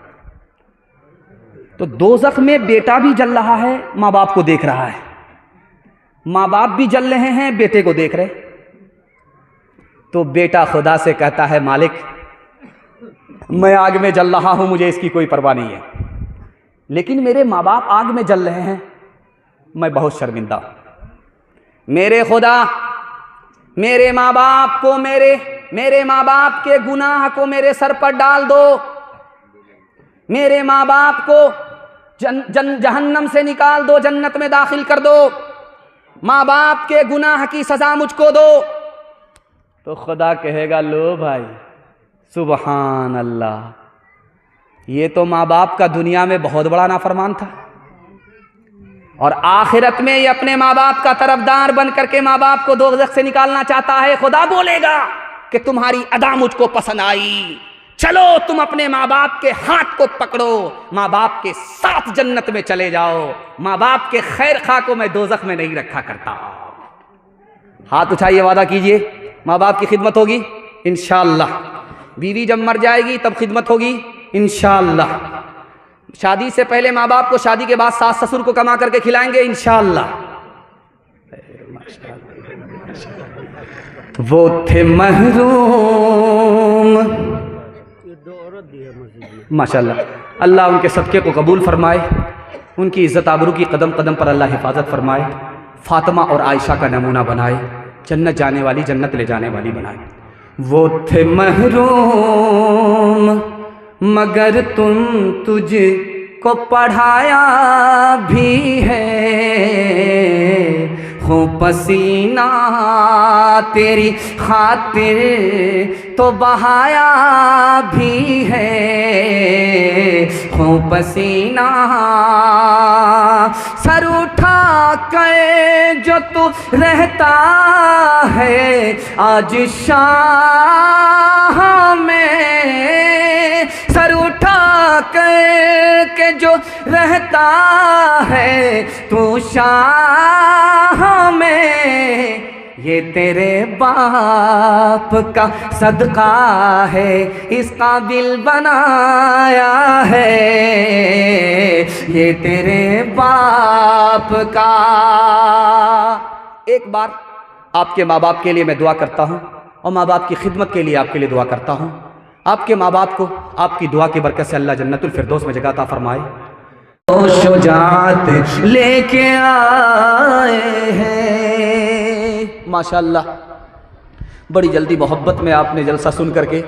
तो दोजख में बेटा भी जल रहा है, माँ बाप को देख रहा है, माँ बाप भी जल रहे हैं, बेटे को देख रहे। तो बेटा खुदा से कहता है, मालिक मैं आग में जल रहा हूं, मुझे इसकी कोई परवाह नहीं है, लेकिन मेरे माँ बाप आग में जल रहे हैं, मैं बहुत शर्मिंदा हूं। मेरे खुदा मेरे माँ बाप को मेरे माँ बाप के गुनाह को मेरे सर पर डाल दो, मेरे माँ बाप को जहन्नम से निकाल दो, जन्नत में दाखिल कर दो, माँ बाप के गुनाह की सजा मुझको दो। तो खुदा कहेगा, लो भाई सुबहान अल्लाह, ये तो माँ बाप का दुनिया में बहुत बड़ा नाफरमान था, और आखिरत में ये अपने माँ बाप का तरफदार बन करके माँ बाप को दोज़ख से निकालना चाहता है। खुदा बोलेगा कि तुम्हारी अदा मुझको पसंद आई, चलो तुम अपने माँ बाप के हाथ को पकड़ो, माँ बाप के साथ जन्नत में चले जाओ। माँ बाप के खैर खा को मैं दोज़ख में नहीं रखा करता। हाथ उठाइए, वादा कीजिए माँ बाप की खिदमत होगी इंशाअल्लाह। बीवी जब मर जाएगी तब खिदमत होगी इंशाअल्लाह। शादी से पहले माँ बाप को, शादी के बाद सास ससुर को कमा करके खिलाएंगे इंशाअल्लाह। वो थे महरूम, माशाअल्लाह, अल्लाह उनके सदक़े को कबूल फरमाए, उनकी इज़्ज़त आबरू की कदम कदम पर अल्लाह हिफाजत फरमाए, फातिमा और आयशा का नमूना बनाए, जन्नत जाने वाली, जन्नत ले जाने वाली बनाए। वो थे महरूम मगर तुझको पढ़ाया भी है, हो पसीना तेरी खातिर तो बहाया भी है, हो पसीना सर उठा के जो तू रहता है आज शाह में, सर उठा के जो रहता है तू शाह में, ये तेरे बाप का सदका है, इस काबिल बनाया है, ये तेरे बाप का। एक बार आपके माँ बाप के लिए मैं दुआ करता हूँ, और माँ बाप की खिदमत के लिए आपके लिए दुआ करता हूँ। आपके माँ बाप को आपकी दुआ की बरकत से अल्लाह जन्नतुल फिरदौस में जगह अता फरमाए। शुजाअत लेके आए हैं माशाअल्लाह। बड़ी जल्दी मोहब्बत में आपने जलसा सुन करके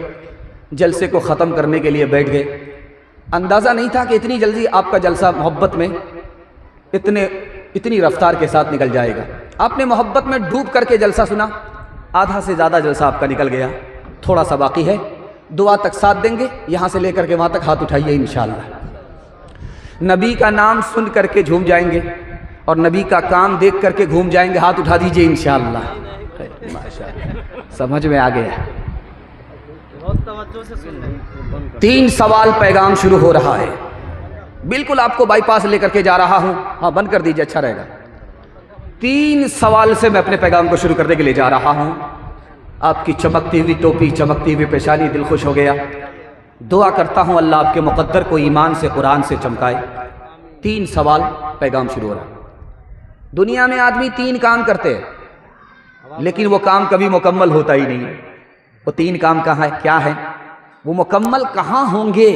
जलसे को ख़त्म करने के लिए बैठ गए। अंदाज़ा नहीं था कि इतनी जल्दी आपका जलसा मोहब्बत में इतनी रफ्तार के साथ निकल जाएगा। आपने मोहब्बत में डूब करके जलसा सुना, आधा से ज़्यादा जलसा आपका निकल गया, थोड़ा सा बाकी है। दुआ तक साथ देंगे, यहाँ से लेकर के वहाँ तक हाथ उठाइए इंशाअल्लाह। नबी का नाम सुन करके झूम जाएंगे और नबी का काम देख करके घूम जाएंगे। हाथ उठा दीजिए इंशाअल्लाह। माशाअल्लाह, समझ में आ गया। 3 सवाल पैगाम शुरू हो रहा है। बिल्कुल आपको बाईपास लेकर के जा रहा हूँ। हाँ, बंद कर दीजिए, अच्छा रहेगा। 3 सवाल से मैं अपने पैगाम को शुरू करने के लिए जा रहा हूँ। आपकी चमकती हुई टोपी, चमकती हुई पेशानी, दिल खुश हो गया। दुआ करता हूँ अल्लाह आपके मुक़द्दर को ईमान से, कुरान से चमकाए। 3 सवाल, पैगाम शुरू हो रहा है। दुनिया में आदमी 3 काम करते हैं, लेकिन वो काम कभी मुकम्मल होता ही नहीं है। वो 3 काम कहाँ है, क्या है, वो मुकम्मल कहाँ होंगे,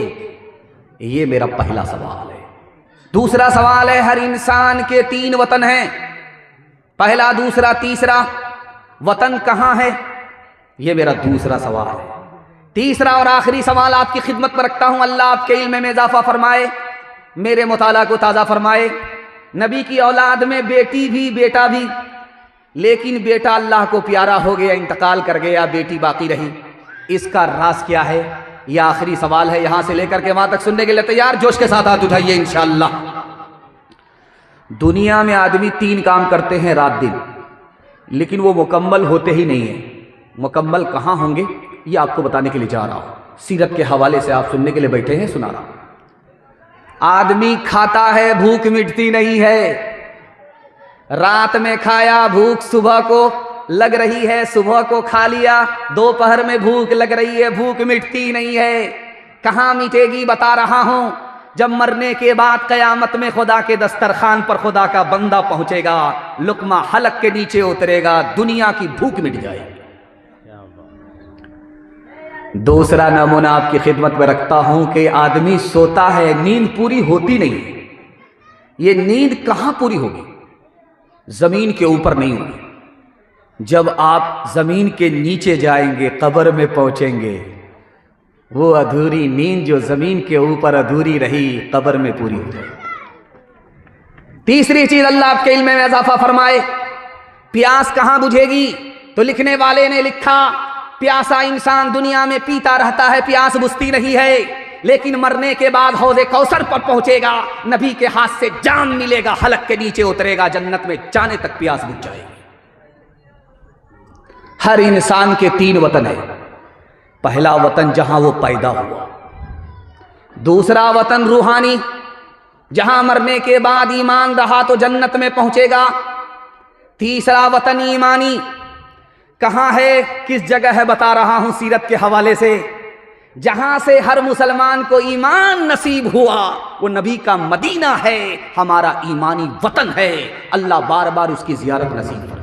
ये मेरा पहला सवाल है। दूसरा सवाल है, हर इंसान के 3 वतन हैं, पहला, दूसरा, तीसरा। वतन कहाँ है, ये मेरा दूसरा सवाल है। तीसरा और आखिरी सवाल आपकी खिदमत में रखता हूं। अल्लाह आपके इल्म में इजाफा फरमाए, मेरे मुताला को ताज़ा फरमाए। नबी की औलाद में बेटी भी बेटा भी, लेकिन बेटा अल्लाह को प्यारा हो गया, इंतकाल कर गया, बेटी बाकी रही। इसका राज क्या है, यह आखिरी सवाल है। यहां से लेकर के वहां तक सुनने के लिए तैयार, जोश के साथ हाथ उठाइए इंशाअल्लाह। दुनिया में आदमी 3 काम करते हैं रात दिन, लेकिन वो मुकम्मल होते ही नहीं है। मुकम्मल कहाँ होंगे, ये आपको बताने के लिए जा रहा हूं। सीरत के हवाले से आप सुनने के लिए बैठे हैं, सुना रहा हूं। आदमी खाता है, भूख मिटती नहीं है। रात में खाया, भूख सुबह को लग रही है, सुबह को खा लिया, दोपहर में भूख लग रही है, भूख मिटती नहीं है। कहाँ मिटेगी, बता रहा हूं। जब मरने के बाद कयामत में खुदा के दस्तरखान पर खुदा का बंदा पहुंचेगा, लुकमा हलक के नीचे उतरेगा, दुनिया की भूख मिट जाएगी। दूसरा नमूना आपकी खिदमत में रखता हूं कि आदमी सोता है, नींद पूरी होती नहीं है। ये नींद कहां पूरी होगी, जमीन के ऊपर नहीं होगी। जब आप जमीन के नीचे जाएंगे, कब्र में पहुंचेंगे, वो अधूरी नींद जो जमीन के ऊपर अधूरी रही, कब्र में पूरी हो जाएगी। तीसरी चीज अल्लाह आपके इल्म में इजाफा फरमाए, प्यास कहां बुझेगी। तो लिखने वाले ने लिखा, प्यासा इंसान दुनिया में पीता रहता है, प्यास बुझती नहीं है, लेकिन मरने के बाद हौज़े कौसर पर पहुंचेगा, नबी के हाथ से जाम मिलेगा, हलक के नीचे उतरेगा, जन्नत में जाने तक प्यास बुझ जाएगी। हर इंसान के 3 वतन है। पहला वतन जहां वो पैदा हुआ, दूसरा वतन रूहानी, जहां मरने के बाद ईमान रहा तो जन्नत में पहुंचेगा, तीसरा वतन ईमानी। कहां है, किस जगह है, बता रहा हूं सीरत के हवाले से। जहां से हर मुसलमान को ईमान नसीब हुआ, वो नबी का मदीना है, हमारा ईमानी वतन है। अल्लाह बार बार उसकी जियारत नसीब फरमाए।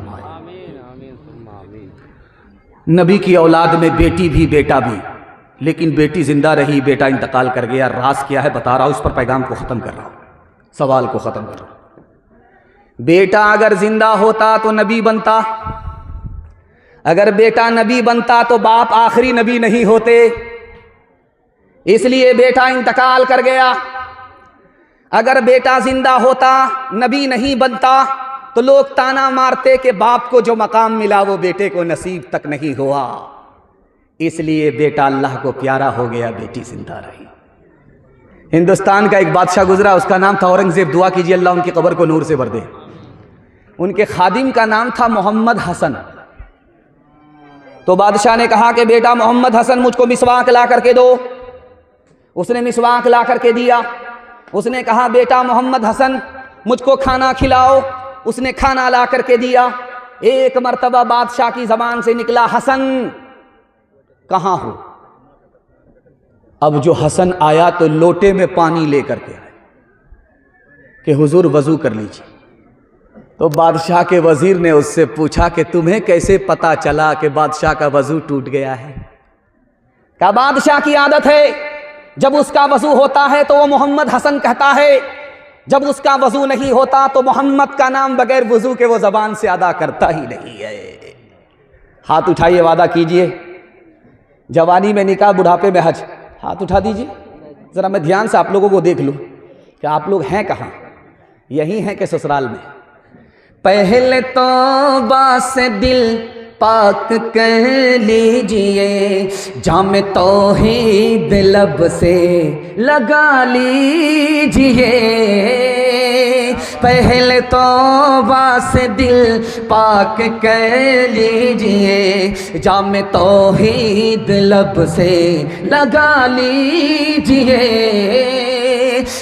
नबी की औलाद में बेटी भी बेटा भी, लेकिन बेटी जिंदा रही, बेटा इंतकाल कर गया। राज क्या है, बता रहा हूं, उस पर पैगाम को ख़त्म कर रहा हूं, सवाल को ख़त्म कर रहा हूं। बेटा अगर जिंदा होता तो नबी बनता, अगर बेटा नबी बनता तो बाप आखिरी नबी नहीं होते, इसलिए बेटा इंतकाल कर गया। अगर बेटा जिंदा होता, नबी नहीं बनता, तो लोग ताना मारते कि बाप को जो मकाम मिला वो बेटे को नसीब तक नहीं हुआ। इसलिए बेटा अल्लाह को प्यारा हो गया, बेटी जिंदा रही। हिंदुस्तान का एक बादशाह गुजरा, उसका नाम था औरंगजेब। दुआ कीजिए अल्लाह उनकी कब्र को नूर से भर दे। उनके खादिम का नाम था मोहम्मद हसन। तो बादशाह ने कहा कि बेटा मोहम्मद हसन, मुझको मिसवाक ला करके दो। उसने मिसवाक ला करके दिया। उसने कहा बेटा मोहम्मद हसन, मुझको खाना खिलाओ। उसने खाना ला करके दिया। एक मर्तबा बादशाह की जबान से निकला, हसन कहां हो। अब जो हसन आया तो लोटे में पानी लेकर के आए कि हुजूर वजू कर लीजिए। तो बादशाह के वजीर ने उससे पूछा कि तुम्हें कैसे पता चला कि बादशाह का वजू टूट गया है। क्या बादशाह की आदत है, जब उसका वजू होता है तो वो मोहम्मद हसन कहता है, जब उसका वजू नहीं होता तो मोहम्मद का नाम बगैर वजू के वो जबान से अदा करता ही नहीं है। हाथ उठाइए, वादा कीजिए, जवानी में निकाह, बुढ़ापे में हज। हाथ उठा दीजिए, जरा मैं ध्यान से आप लोगों को देख लूं कि आप लोग हैं कहां, यही हैं कि ससुराल में। पहले तौबा से दिल पाक कर लीजिए, जामे तौहीद लब से लगा लीजिए। पहले तौबा से दिल पाक कर लीजिए, जामे तौहीद लब से लगा लीजिए।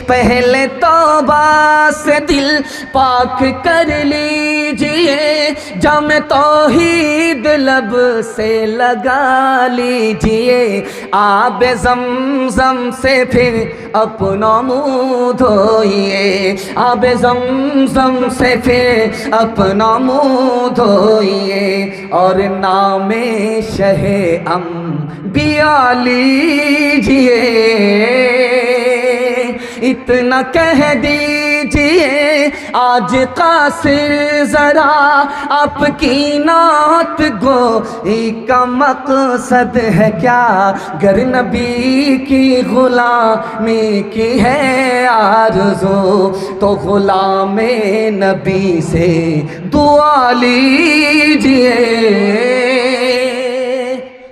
पहले तौबा से दिल पाक कर लीजिए, जाम तौहीद लब से लगा लीजिए, आब ज़मज़म से फिर अपना मुँह धोइए, आब ज़मज़म से फिर अपना मुँह धोइए, और नामे शहे अंबिया लीजिए। इतना कह दीजिए आज कासिर ज़रा आपकी नात गोई का मकसद है क्या, गर नबी की गुलामी की है आरज़ू, तो गुलामे नबी से दुआ लीजिए।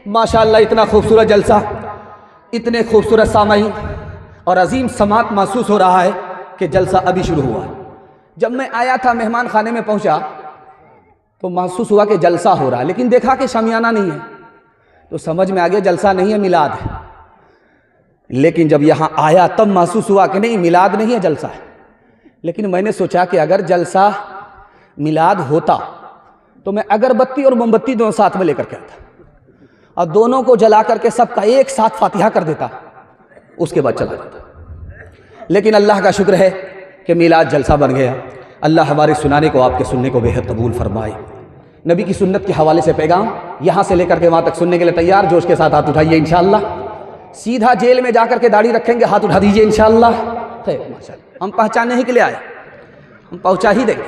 माशाअल्लाह, इतना खूबसूरत जलसा, इतने खूबसूरत सामाईन और अजीम समात महसूस हो रहा है कि जलसा अभी शुरू हुआ है। जब मैं आया था, मेहमान खाने में पहुंचा तो महसूस हुआ कि जलसा हो रहा है, लेकिन देखा कि शामियाना नहीं है तो समझ में आ गया जलसा नहीं है, मिलाद है। लेकिन जब यहाँ आया तब महसूस हुआ कि नहीं, मिलाद नहीं है, जलसा है। लेकिन मैंने सोचा कि अगर जलसा मिलाद होता तो मैं अगरबत्ती और मोमबत्ती दोनों साथ में लेकर के आता और दोनों को जला करके सबका एक साथ फातिहा कर देता, उसके बाद चला जाता। लेकिन अल्लाह का शुक्र है कि मिलाद जलसा बन गया। अल्लाह हमारे सुनाने को, आपके सुनने को बेहद कबूल फरमाए। नबी की सुन्नत के हवाले से पैगाम यहाँ से लेकर के वहाँ तक सुनने के लिए तैयार? जोश के साथ हाथ उठाइए इंशाअल्लाह। सीधा जेल में जाकर के दाढ़ी रखेंगे, हाथ उठा दीजिए इंशाअल्लाह। माशाअल्लाह, हम पहचानने ही के लिए आए, हम पहुँचा ही देंगे।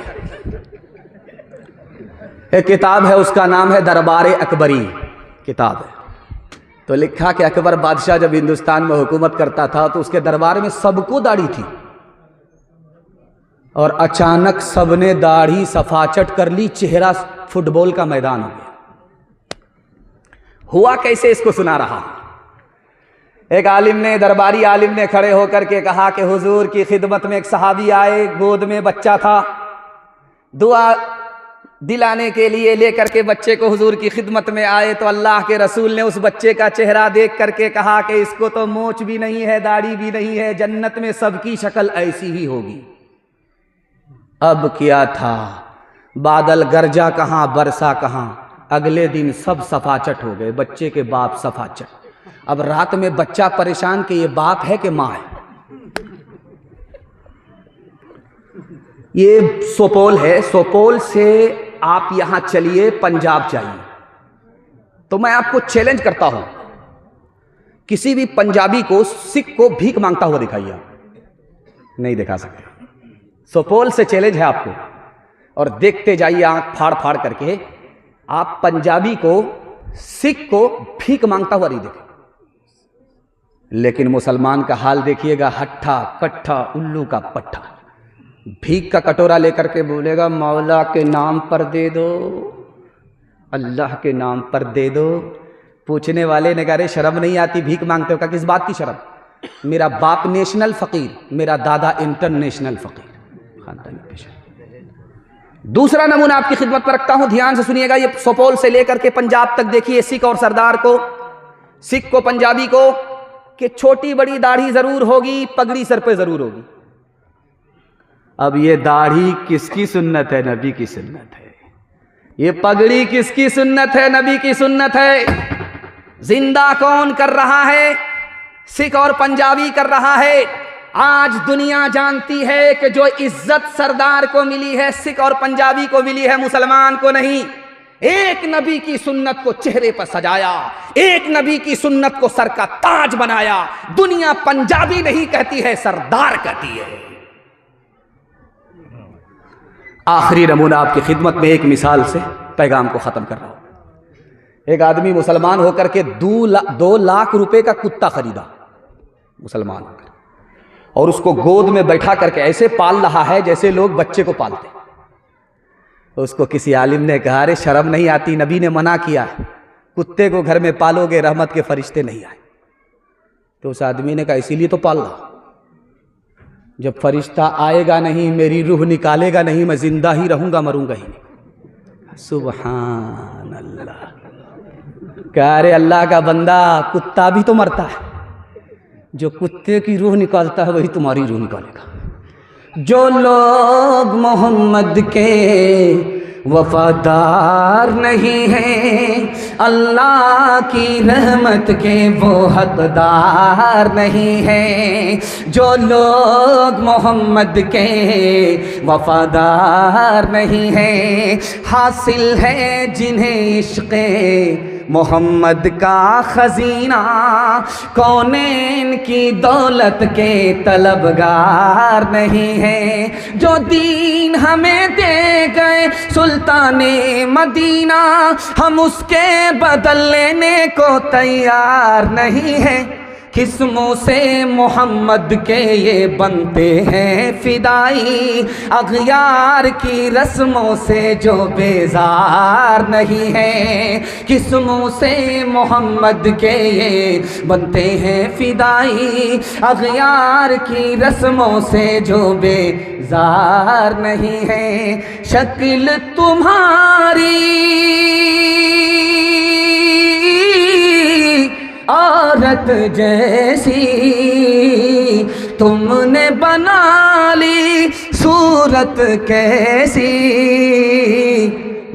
एक किताब है, उसका नाम है दरबार अकबरी किताब है। तो लिखा कि अकबर बादशाह जब हिंदुस्तान में हुकूमत करता था तो उसके दरबार में सबको दाढ़ी थी, और अचानक सबने दाढ़ी सफाचट कर ली, चेहरा फुटबॉल का मैदान हो गया। हुआ कैसे, इसको सुना रहा। एक आलिम ने, दरबारी आलिम ने खड़े होकर के कहा कि हुजूर की खिदमत में एक सहाबी आए, गोद में बच्चा था, दुआ दिलाने के लिए लेकर के बच्चे को हुजूर की खिदमत में आए, तो अल्लाह के रसूल ने उस बच्चे का चेहरा देख करके कहा कि इसको तो मोछ भी नहीं है, दाढ़ी भी नहीं है, जन्नत में सबकी शक्ल ऐसी ही होगी। अब क्या था, बादल गरजा कहाँ, बरसा कहाँ, अगले दिन सब सफाचट हो गए, बच्चे के बाप सफाचट। अब रात में बच्चा परेशान कि ये बाप है कि माँ है। ये सुपौल है, सुपौल से आप यहां चलिए पंजाब जाइए, तो मैं आपको चैलेंज करता हूं, किसी भी पंजाबी को, सिख को भीख मांगता हुआ दिखाइए। आप नहीं दिखा सकते। सुपौल से चैलेंज है आपको, और देखते जाइए आंख फाड़ फाड़ करके, आप पंजाबी को, सिख को भीख मांगता हुआ नहीं देखें। लेकिन मुसलमान का हाल देखिएगा, हट्ठा कट्ठा उल्लू का पट्ठा, भीख का कटोरा लेकर के बोलेगा मौला के नाम पर दे दो, अल्लाह के नाम पर दे दो। पूछने वाले ने कहा अरे शर्म नहीं आती भीख मांगते हो? का किस बात की शर्म? मेरा बाप नेशनल फ़कीर, मेरा दादा इंटरनेशनल फ़कीर। दूसरा नमूना आपकी खिदमत पर रखता हूं, ध्यान से सुनिएगा। ये सुपौल से लेकर के पंजाब तक देखिए, सिख और सरदार को, सिख को, पंजाबी को, कि छोटी बड़ी दाढ़ी जरूर होगी, पगड़ी सर पे जरूर होगी। अब ये दाढ़ी किसकी सुन्नत है? नबी की सुन्नत है। ये पगड़ी किसकी सुन्नत है? नबी की सुन्नत है। जिंदा कौन कर रहा है? सिख और पंजाबी कर रहा है। आज दुनिया जानती है कि जो इज्जत सरदार को मिली है, सिख और पंजाबी को मिली है, मुसलमान को नहीं। एक नबी की सुन्नत को चेहरे पर सजाया, एक नबी की सुन्नत को सर का ताज बनाया। दुनिया पंजाबी नहीं कहती है, सरदार कहती है। आखिरी नमूना आपकी खिदमत में, एक मिसाल से पैगाम को ख़त्म कर रहा हूं। एक आदमी मुसलमान होकर के 2 लाख रुपए का कुत्ता खरीदा, मुसलमान होकर, और उसको गोद में बैठा करके ऐसे पाल रहा है जैसे लोग बच्चे को पालते। तो उसको किसी आलिम ने कहा अरे शर्म नहीं आती, नबी ने मना किया, कुत्ते को घर में पालोगे रहमत के फरिश्ते नहीं आए। तो उस आदमी ने कहा इसीलिए तो पाल रहा, जब फरिश्ता आएगा नहीं, मेरी रूह निकालेगा नहीं, मैं जिंदा ही रहूंगा, मरूंगा ही नहीं। सुभान अल्लाह। कह अरे अल्लाह का बंदा, कुत्ता भी तो मरता है, जो कुत्ते की रूह निकालता है वही तुम्हारी रूह निकालेगा। जो लोग मोहम्मद के वफादार नहीं हैं, अल्लाह की रहमत के वो हकदार नहीं हैं। जो लोग मोहम्मद के वफादार नहीं हैं, हासिल है जिन्हें इश्क़े मोहम्मद का खजीना, कौनैन की दौलत के तलबगार नहीं है। जो दीन हमें दे गए सुल्ताने मदीना, हम उसके बदल लेने को तैयार नहीं है। किस्मों से मोहम्मद के ये बनते हैं फिदाई, अग़यार की रस्मों से जो बेजार नहीं है। किस्मों से मोहम्मद के ये बनते हैं फिदाई, अग़यार की रस्मों से जो बेजार नहीं है। शक्ल तुम्हारी औरत जैसी, तुमने बना ली सूरत कैसी।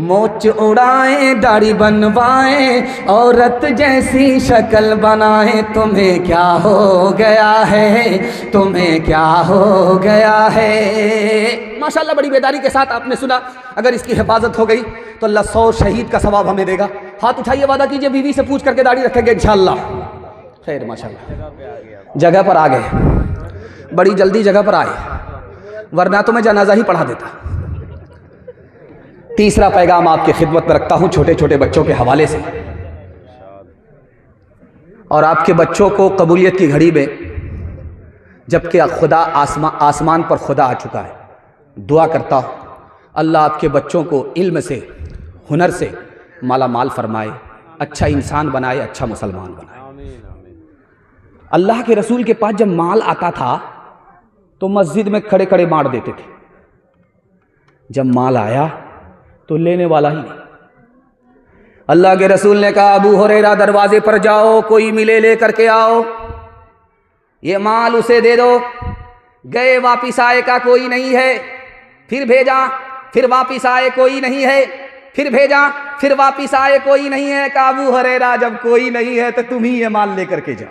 मोच उड़ाए दाढ़ी बनवाए, औरत जैसी शक्ल बनाए। तुम्हें क्या हो गया है, तुम्हें क्या हो गया है। माशाल्लाह बड़ी बेदारी के साथ आपने सुना। अगर इसकी हिफाजत हो गई तो अल्लाह 100 शहीद का सवाब हमें देगा। हाथ उठाइए, वादा कीजिए बीवी से पूछ करके दाढ़ी रखेंगे इंशाअल्लाह। खैर माशाल्लाह जगह पर आ गए, बड़ी जल्दी जगह पर आए, वरना तो मैं जनाजा ही पढ़ा देता। तीसरा पैगाम आपकी खिदमत में रखता हूं छोटे छोटे बच्चों के हवाले से। और आपके बच्चों को कबूलियत की घड़ी में, जबकि खुदा आसमान पर खुदा आ चुका है, दुआ करता हूँ अल्लाह आपके बच्चों को इल्म से, हुनर से माला माल फरमाए, अच्छा इंसान बनाए, अच्छा मुसलमान बनाए। अल्लाह के रसूल के पास जब माल आता था तो मस्जिद में खड़े खड़े बांट देते थे। जब माल आया तो लेने वाला ही नहीं। अल्लाह के रसूल ने कहा, अबू हुरैरा दरवाजे पर जाओ, कोई मिले ले करके आओ, ये माल उसे दे दो। गए, वापिस आए का कोई नहीं है। फिर भेजा, फिर वापिस आए कोई नहीं है। फिर भेजा, फिर वापिस आए कोई नहीं है। कहा, अबू हुरैरा जब कोई नहीं है तो तुम ही ये माल लेकर के जाओ।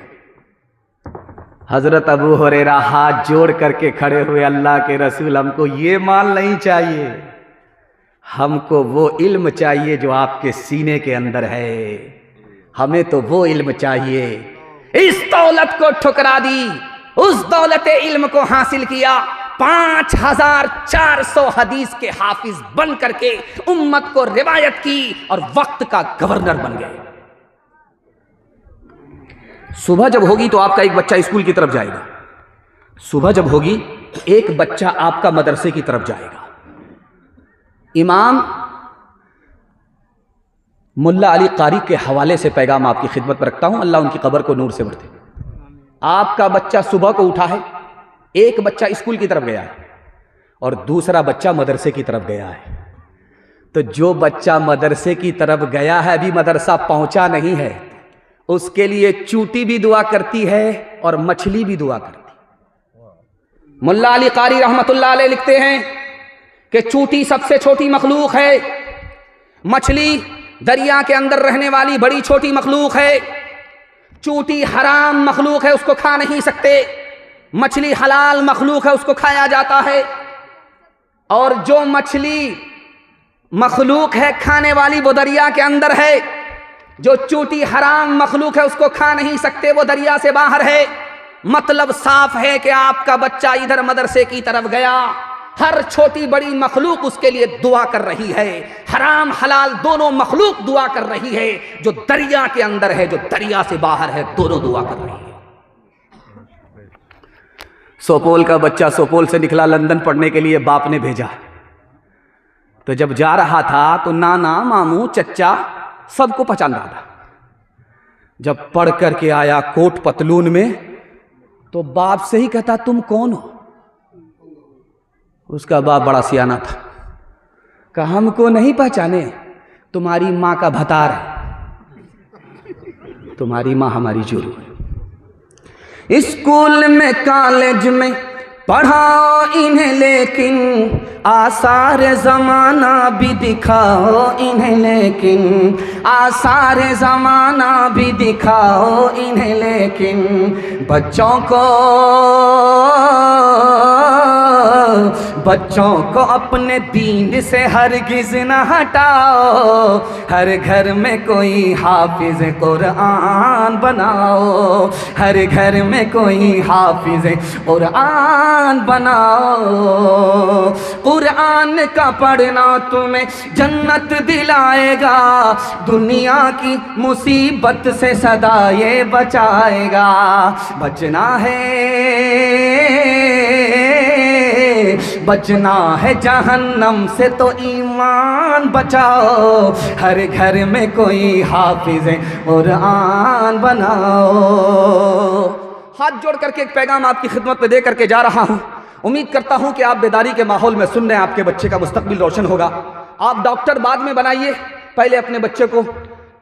हजरत अबू हुरैरा हाथ जोड़ करके खड़े हुए, अल्लाह के रसूल हमको ये माल नहीं चाहिए, हमको वो इल्म चाहिए जो आपके सीने के अंदर है। हमें तो वो इल्म चाहिए। इस दौलत को ठुकरा दी, उस दौलत इल्म को हासिल किया। 5400 हदीस के हाफिज बन करके उम्मत को रिवायत की और वक्त का गवर्नर बन गए। सुबह जब होगी तो आपका एक बच्चा स्कूल की तरफ जाएगा, सुबह जब होगी तो एक बच्चा आपका मदरसे की तरफ जाएगा। इमाम मुल्ला अली कारी के हवाले से पैगाम आपकी खिदमत में रखता हूं, अल्लाह उनकी कब्र को नूर से भरते। आपका बच्चा सुबह को उठा है, एक बच्चा स्कूल की तरफ गया है और दूसरा बच्चा मदरसे की तरफ गया है। तो जो बच्चा मदरसे की तरफ गया है, अभी मदरसा पहुंचा नहीं है, उसके लिए चूटी भी दुआ करती है और मछली भी दुआ करती है। मुल्ला अली कारी रहमतुल्लाह अलैह लिखते हैं कि चूटी सबसे छोटी मखलूक है, मछली दरिया के अंदर रहने वाली बड़ी छोटी मखलूक है। चूटी हराम मखलूक है, उसको खा नहीं सकते। मछली हलाल मखलूक है, उसको खाया जाता है। और जो मछली मखलूक है खाने वाली वो दरिया के अंदर है, जो चूटी हराम मखलूक है उसको खा नहीं सकते, वो दरिया से बाहर है। मतलब साफ है कि आपका बच्चा इधर मदरसे की तरफ गया, हर छोटी बड़ी मखलूक उसके लिए दुआ कर रही है। हराम हलाल दोनों मखलूक दुआ कर रही है। जो दरिया के अंदर है, जो दरिया से बाहर है, दोनों दुआ कर रही है। सोपोल का बच्चा सोपोल से निकला लंदन पढ़ने के लिए, बाप ने भेजा। तो जब जा रहा था तो नाना मामू चच्चा सबको पहचान रहा था। जब पढ़ करके आया कोट पतलून में तो बाप से ही कहता, तुम कौन हो? उसका बाप बड़ा सियाना था, कहा हमको नहीं पहचाने, तुम्हारी माँ का भतार है, तुम्हारी माँ हमारी जोरू है। स्कूल में कॉलेज में पढ़ाओ इन्हें, लेकिन आसार ज़माना भी दिखाओ इन्हें, लेकिन आसार ज़माना भी दिखाओ इन्हें, लेकिन बच्चों को अपने दीन से हरगिज़ न हटाओ। हर घर में कोई हाफिज़ कुरान बनाओ, हर घर में कोई हाफिज़ कुरान बनाओ। कुरान का पढ़ना तुम्हें जन्नत दिलाएगा, दुनिया की मुसीबत से सदा ये बचाएगा। बचना है जहन्नम से तो ईमान बचाओ। हर घर में कोई हाफिज़ कुरान बनाओ। हाथ जोड़ करके एक पैगाम आपकी खिदमत में दे करके जा रहा हूँ। उम्मीद करता हूँ कि आप बेदारी के माहौल में सुन रहे हैं, आपके बच्चे का मुस्तकबिल रोशन होगा। आप डॉक्टर बाद में बनाइए, पहले अपने बच्चे को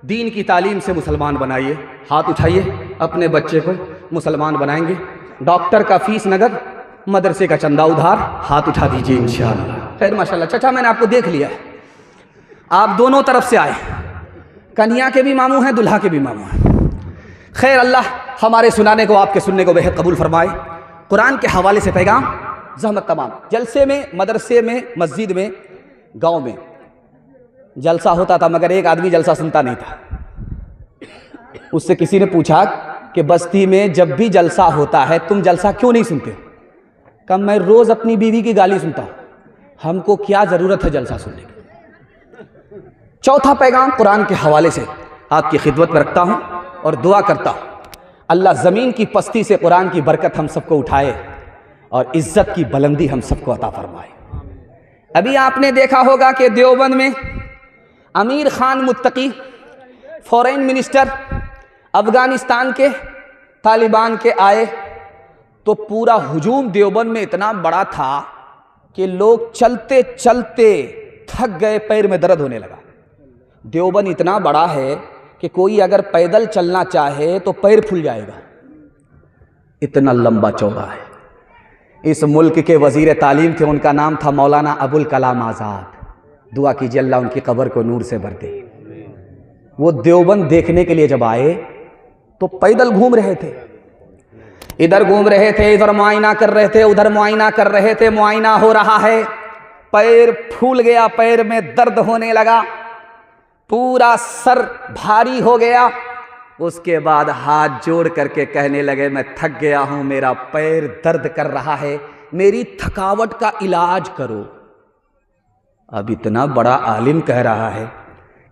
दीन की तालीम से मुसलमान बनाइए। हाथ उठाइए, अपने बच्चे को मुसलमान बनाएंगे। डॉक्टर का फीस नगद, मदरसे का चंदा उधार। हाथ उठा दीजिए इंशाअल्लाह। खैर माशाल्लाह। चाचा मैंने आपको देख लिया है, आप दोनों तरफ से आए, कन्या के भी मामू हैं, दुल्हा के भी मामू हैं। खैर अल्लाह हमारे सुनाने को, आपके सुनने को बेहद कबूल फरमाए। कुरान के हवाले से पैगाम ज़हमत तमाम। जलसे में, मदरसे में, मस्जिद में, गांव में जलसा होता था, मगर एक आदमी जलसा सुनता नहीं था। उससे किसी ने पूछा कि बस्ती में जब भी जलसा होता है तुम जलसा क्यों नहीं सुनते? कहा मैं रोज़ अपनी बीवी की गाली सुनता हूँ, हमको क्या ज़रूरत है जलसा सुनने की। चौथा पैगाम कुरान के हवाले से आपकी खिदमत में रखता हूँ और दुआ करता हूँ अल्लाह ज़मीन की पस्ती से कुरान की बरकत हम सबको उठाए और इज़्ज़त की बुलंदी हम सबको अता फरमाए। अभी आपने देखा होगा कि देवबंद में अमीर खान मुत्तकी फॉरेन मिनिस्टर अफ़गानिस्तान के तालिबान के आए तो पूरा हुजूम देवबंद में इतना बड़ा था कि लोग चलते चलते थक गए, पैर में दर्द होने लगा। देवबंद इतना बड़ा है कि कोई अगर पैदल चलना चाहे तो पैर फूल जाएगा, इतना लंबा चौड़ा है। इस मुल्क के वज़ीर तालीम थे, उनका नाम था मौलाना अबुल कलाम आज़ाद। दुआ कीजिए अल्लाह उनकी कब्र को नूर से भर दे। वो देवबंद देखने के लिए जब आए तो पैदल घूम रहे थे, इधर घूम रहे थे, इधर मुआयना कर रहे थे, उधर मुआयना कर रहे थे। मुआयना हो रहा है, पैर फूल गया, पैर में दर्द होने लगा, पूरा सर भारी हो गया। उसके बाद हाथ जोड़ करके कहने लगे मैं थक गया हूं, मेरा पैर दर्द कर रहा है, मेरी थकावट का इलाज करो। अब इतना बड़ा आलिम कह रहा है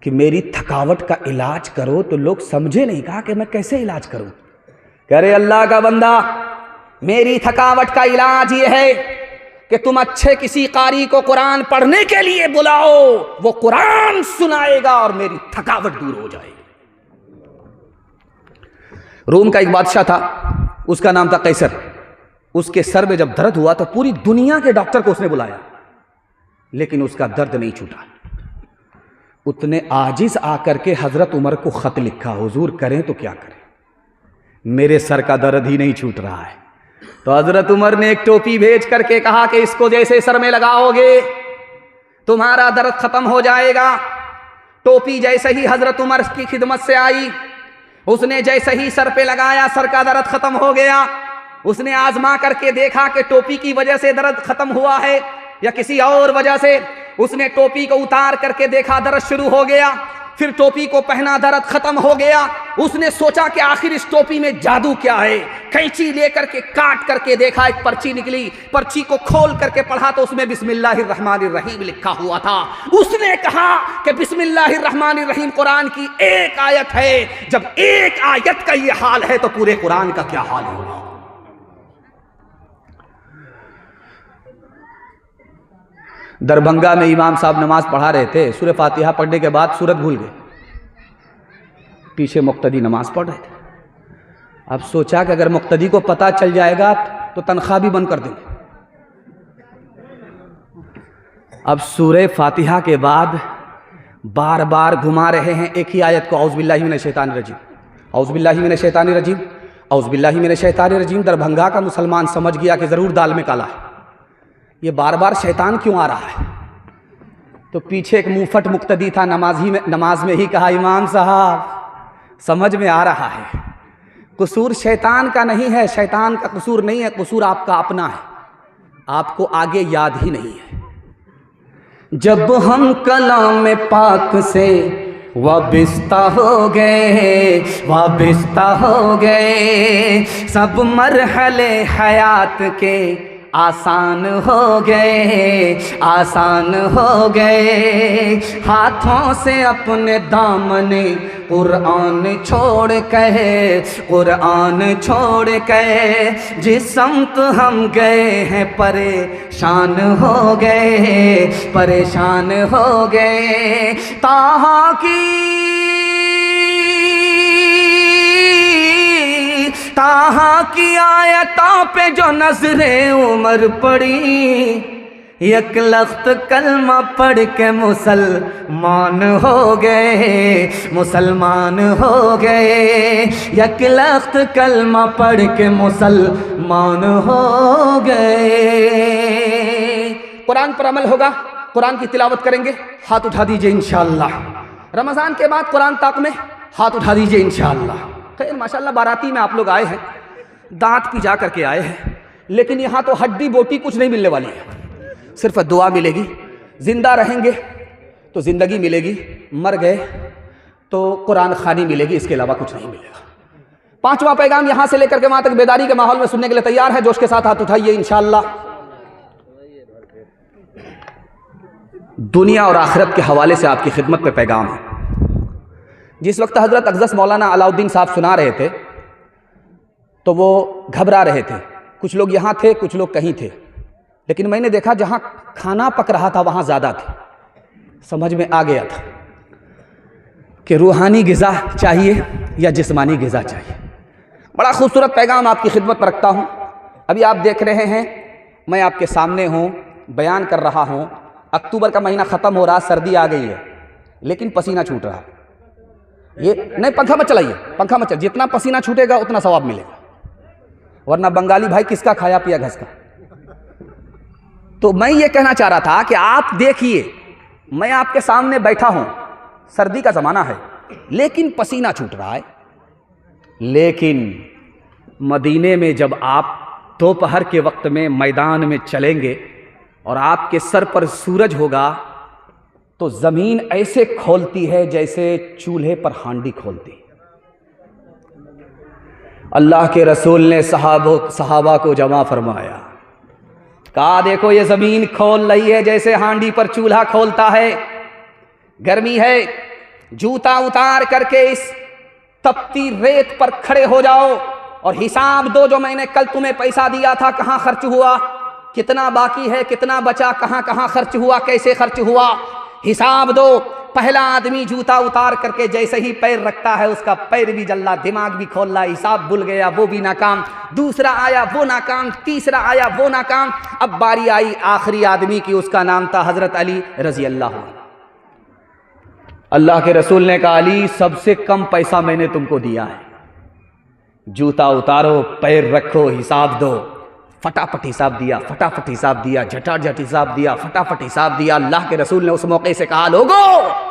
कि मेरी थकावट का इलाज करो, तो लोग समझे नहीं। कहा कि मैं कैसे इलाज करूं? कह रहे अल्लाह का बंदा, मेरी थकावट का इलाज ये है कि तुम अच्छे किसी कारी को कुरान पढ़ने के लिए बुलाओ, वो कुरान सुनाएगा और मेरी थकावट दूर हो जाएगी। रोम का एक बादशाह था, उसका नाम था कैसर। उसके सर में जब दर्द हुआ तो पूरी दुनिया के डॉक्टर को उसने बुलाया, लेकिन उसका दर्द नहीं छूटा। उतने आजिज आकर के हजरत उमर को खत लिखा, हुजूर करें तो क्या करें, मेरे सर का दर्द ही नहीं छूट रहा है। तो हजरत उमर ने एक टोपी भेज करके कहा कि इसको जैसे सर में लगाओगे तुम्हारा दर्द खत्म हो जाएगा। टोपी जैसे ही हजरत उमर की खिदमत से आई, उसने जैसे ही सर पे लगाया, सर का दर्द खत्म हो गया। उसने आजमा करके देखा कि टोपी की वजह से दर्द खत्म हुआ है या किसी और वजह से। उसने टोपी को उतार करके देखा, दर्द शुरू हो गया। फिर टोपी को पहना, दर्द खत्म हो गया। उसने सोचा कि आखिर इस टोपी में जादू क्या है। कैंची लेकर के काट करके देखा, एक पर्ची निकली। पर्ची को खोल करके पढ़ा तो उसमें बिस्मिल्लाहिर्रहमानिर्रहीम लिखा हुआ था। उसने कहा कि बिस्मिल्लाहिर्रहमानिर्रहीम कुरान की एक आयत है। जब एक आयत का ये हाल है तो पूरे कुरान का क्या हाल होगा। दरभंगा में इमाम साहब नमाज पढ़ा रहे थे, सूरह फातिहा पढ़ने के बाद सूरत भूल गए, पीछे मुक्तदी नमाज पढ़ रहे थे। अब सोचा कि अगर मुक्तदी को पता चल जाएगा तो तनख्वाह भी बंद कर देंगे। अब सूरह फातिहा के बाद बार बार घुमा रहे हैं एक ही आयत को, औज़ु बिल्लाहि मिनश शैतानिर रजीम, औज़ु बिल्लाहि मिनश शैतानिर रजीम, औज़ुबिल्लाहि मिनश शैतानिर रजीम। दरभंगा का मुसलमान समझ गया कि ज़रूर दाल में काला है, ये बार बार शैतान क्यों आ रहा है। तो पीछे एक मुंहफट मुक्तदी था, नमाज में ही कहा, इमाम साहब समझ में आ रहा है, कसूर शैतान का नहीं है, शैतान का कसूर नहीं है, कसूर आपका अपना है, आपको आगे याद ही नहीं है। जब हम कलाम पाक से वाबिस्ता हो गए, वाबिस्ता हो गए, सब मरहले हयात के आसान हो गए, आसान हो गए। हाथों से अपने दामने कुरान छोड़ के, कुरान छोड़ के जिस समत हम गए हैं परेशान हो गए, परेशान हो गए। ताहा की, ताहा की आयतों पे जो नजरे उमर पड़ी, एक लख्त कलमा पढ़ के मुसलमान हो गए, मुसलमान हो गए। एक लख्त कलमा पढ़ के मुसलमान हो गए। कुरान पर अमल होगा, कुरान की तिलावत करेंगे, हाथ उठा दीजिए इंशाअल्लाह। रमज़ान के बाद कुरान ताक में हाथ उठा दीजिए इंशाअल्लाह। खैर माशाअल्लाह बाराती में आप लोग आए हैं, दांत पिजा करके आए हैं, लेकिन यहाँ तो हड्डी बोटी कुछ नहीं मिलने वाली है, सिर्फ दुआ मिलेगी। जिंदा रहेंगे तो ज़िंदगी मिलेगी, मर गए तो कुरान खानी मिलेगी, इसके अलावा कुछ नहीं मिलेगा। पांचवा पैगाम यहाँ से लेकर के वहाँ तक बेदारी के माहौल में सुनने के लिए तैयार है? जोश के साथ हाथ उठाइए इंशाअल्लाह। दुनिया और आखिरत के हवाले से आपकी खिदमत पे पैगाम है। जिस वक्त हज़रत अक़दस मौलाना अलाउद्दीन साहब सुना रहे थे तो वो घबरा रहे थे। कुछ लोग यहाँ थे, कुछ लोग कहीं थे, लेकिन मैंने देखा जहाँ खाना पक रहा था वहाँ ज़्यादा थे। समझ में आ गया था कि रूहानी ग़िज़ा चाहिए या जिस्मानी ग़िज़ा चाहिए। बड़ा खूबसूरत पैगाम आपकी खिदमत पर रखता हूँ। अभी आप देख रहे हैं, मैं आपके सामने हूँ, बयान कर रहा हूँ। अक्टूबर का महीना ख़त्म हो रहा, सर्दी आ गई है, लेकिन पसीना छूट रहा है। ये नहीं, पंखा मत चलाइए, पंखा मत चलाइए, जितना पसीना छूटेगा उतना सवाब मिलेगा, वरना बंगाली भाई किसका खाया पिया घस का। तो मैं ये कहना चाह रहा था कि आप देखिए, मैं आपके सामने बैठा हूं, सर्दी का ज़माना है लेकिन पसीना छूट रहा है। लेकिन मदीने में जब आप दोपहर के वक्त में मैदान में चलेंगे और आपके सर पर सूरज होगा तो ज़मीन ऐसे खोलती है जैसे चूल्हे पर हांडी खोलती। अल्लाह के रसूल ने सहाबा को जमा फरमाया, कहा देखो ये ज़मीन खोल रही है जैसे हांडी पर चूल्हा खोलता है। गर्मी है, जूता उतार करके इस तपती रेत पर खड़े हो जाओ और हिसाब दो, जो मैंने कल तुम्हें पैसा दिया था कहाँ खर्च हुआ, कितना बाकी है, कितना बचा, कहाँ कहाँ खर्च हुआ, कैसे खर्च हुआ, हिसाब दो। पहला आदमी जूता उतार करके जैसे ही पैर रखता है उसका पैर भी जल्ला, दिमाग भी खोल रहा, हिसाब भूल गया, वो भी नाकाम। दूसरा आया वो नाकाम, तीसरा आया वो नाकाम। अब बारी आई आखिरी आदमी की, उसका नाम था हजरत अली रजी अल्लाह। अल्लाह के रसूल ने कहा, अली सबसे कम पैसा मैंने तुमको दिया है, जूता उतारो, पैर रखो, हिसाब दो। फटाफट हिसाब दिया, फटाफट हिसाब दिया, झटाझट हिसाब दिया, फटाफट हिसाब दिया। अल्लाह के रसूल ने उस मौके से कहा, लोगों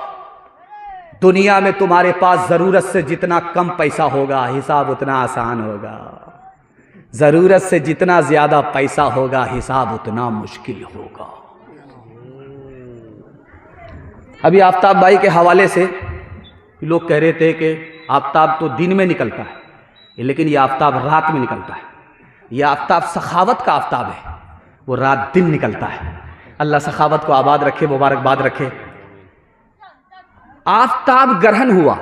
दुनिया में तुम्हारे पास ज़रूरत से जितना कम पैसा होगा हिसाब उतना आसान होगा, ज़रूरत से जितना ज़्यादा पैसा होगा हिसाब उतना मुश्किल होगा। अभी आफ्ताब भाई के हवाले से लोग कह रहे थे कि आफ्ताब तो दिन में निकलता है, लेकिन ये आफ्ताब रात में निकलता है। ये आफ्ताब सखावत का आफ्ताब है, वो रात दिन निकलता है। अल्लाह सखावत को आबाद रखे, मुबारकबाद रखे। आफ्ताब ग्रहण हुआ,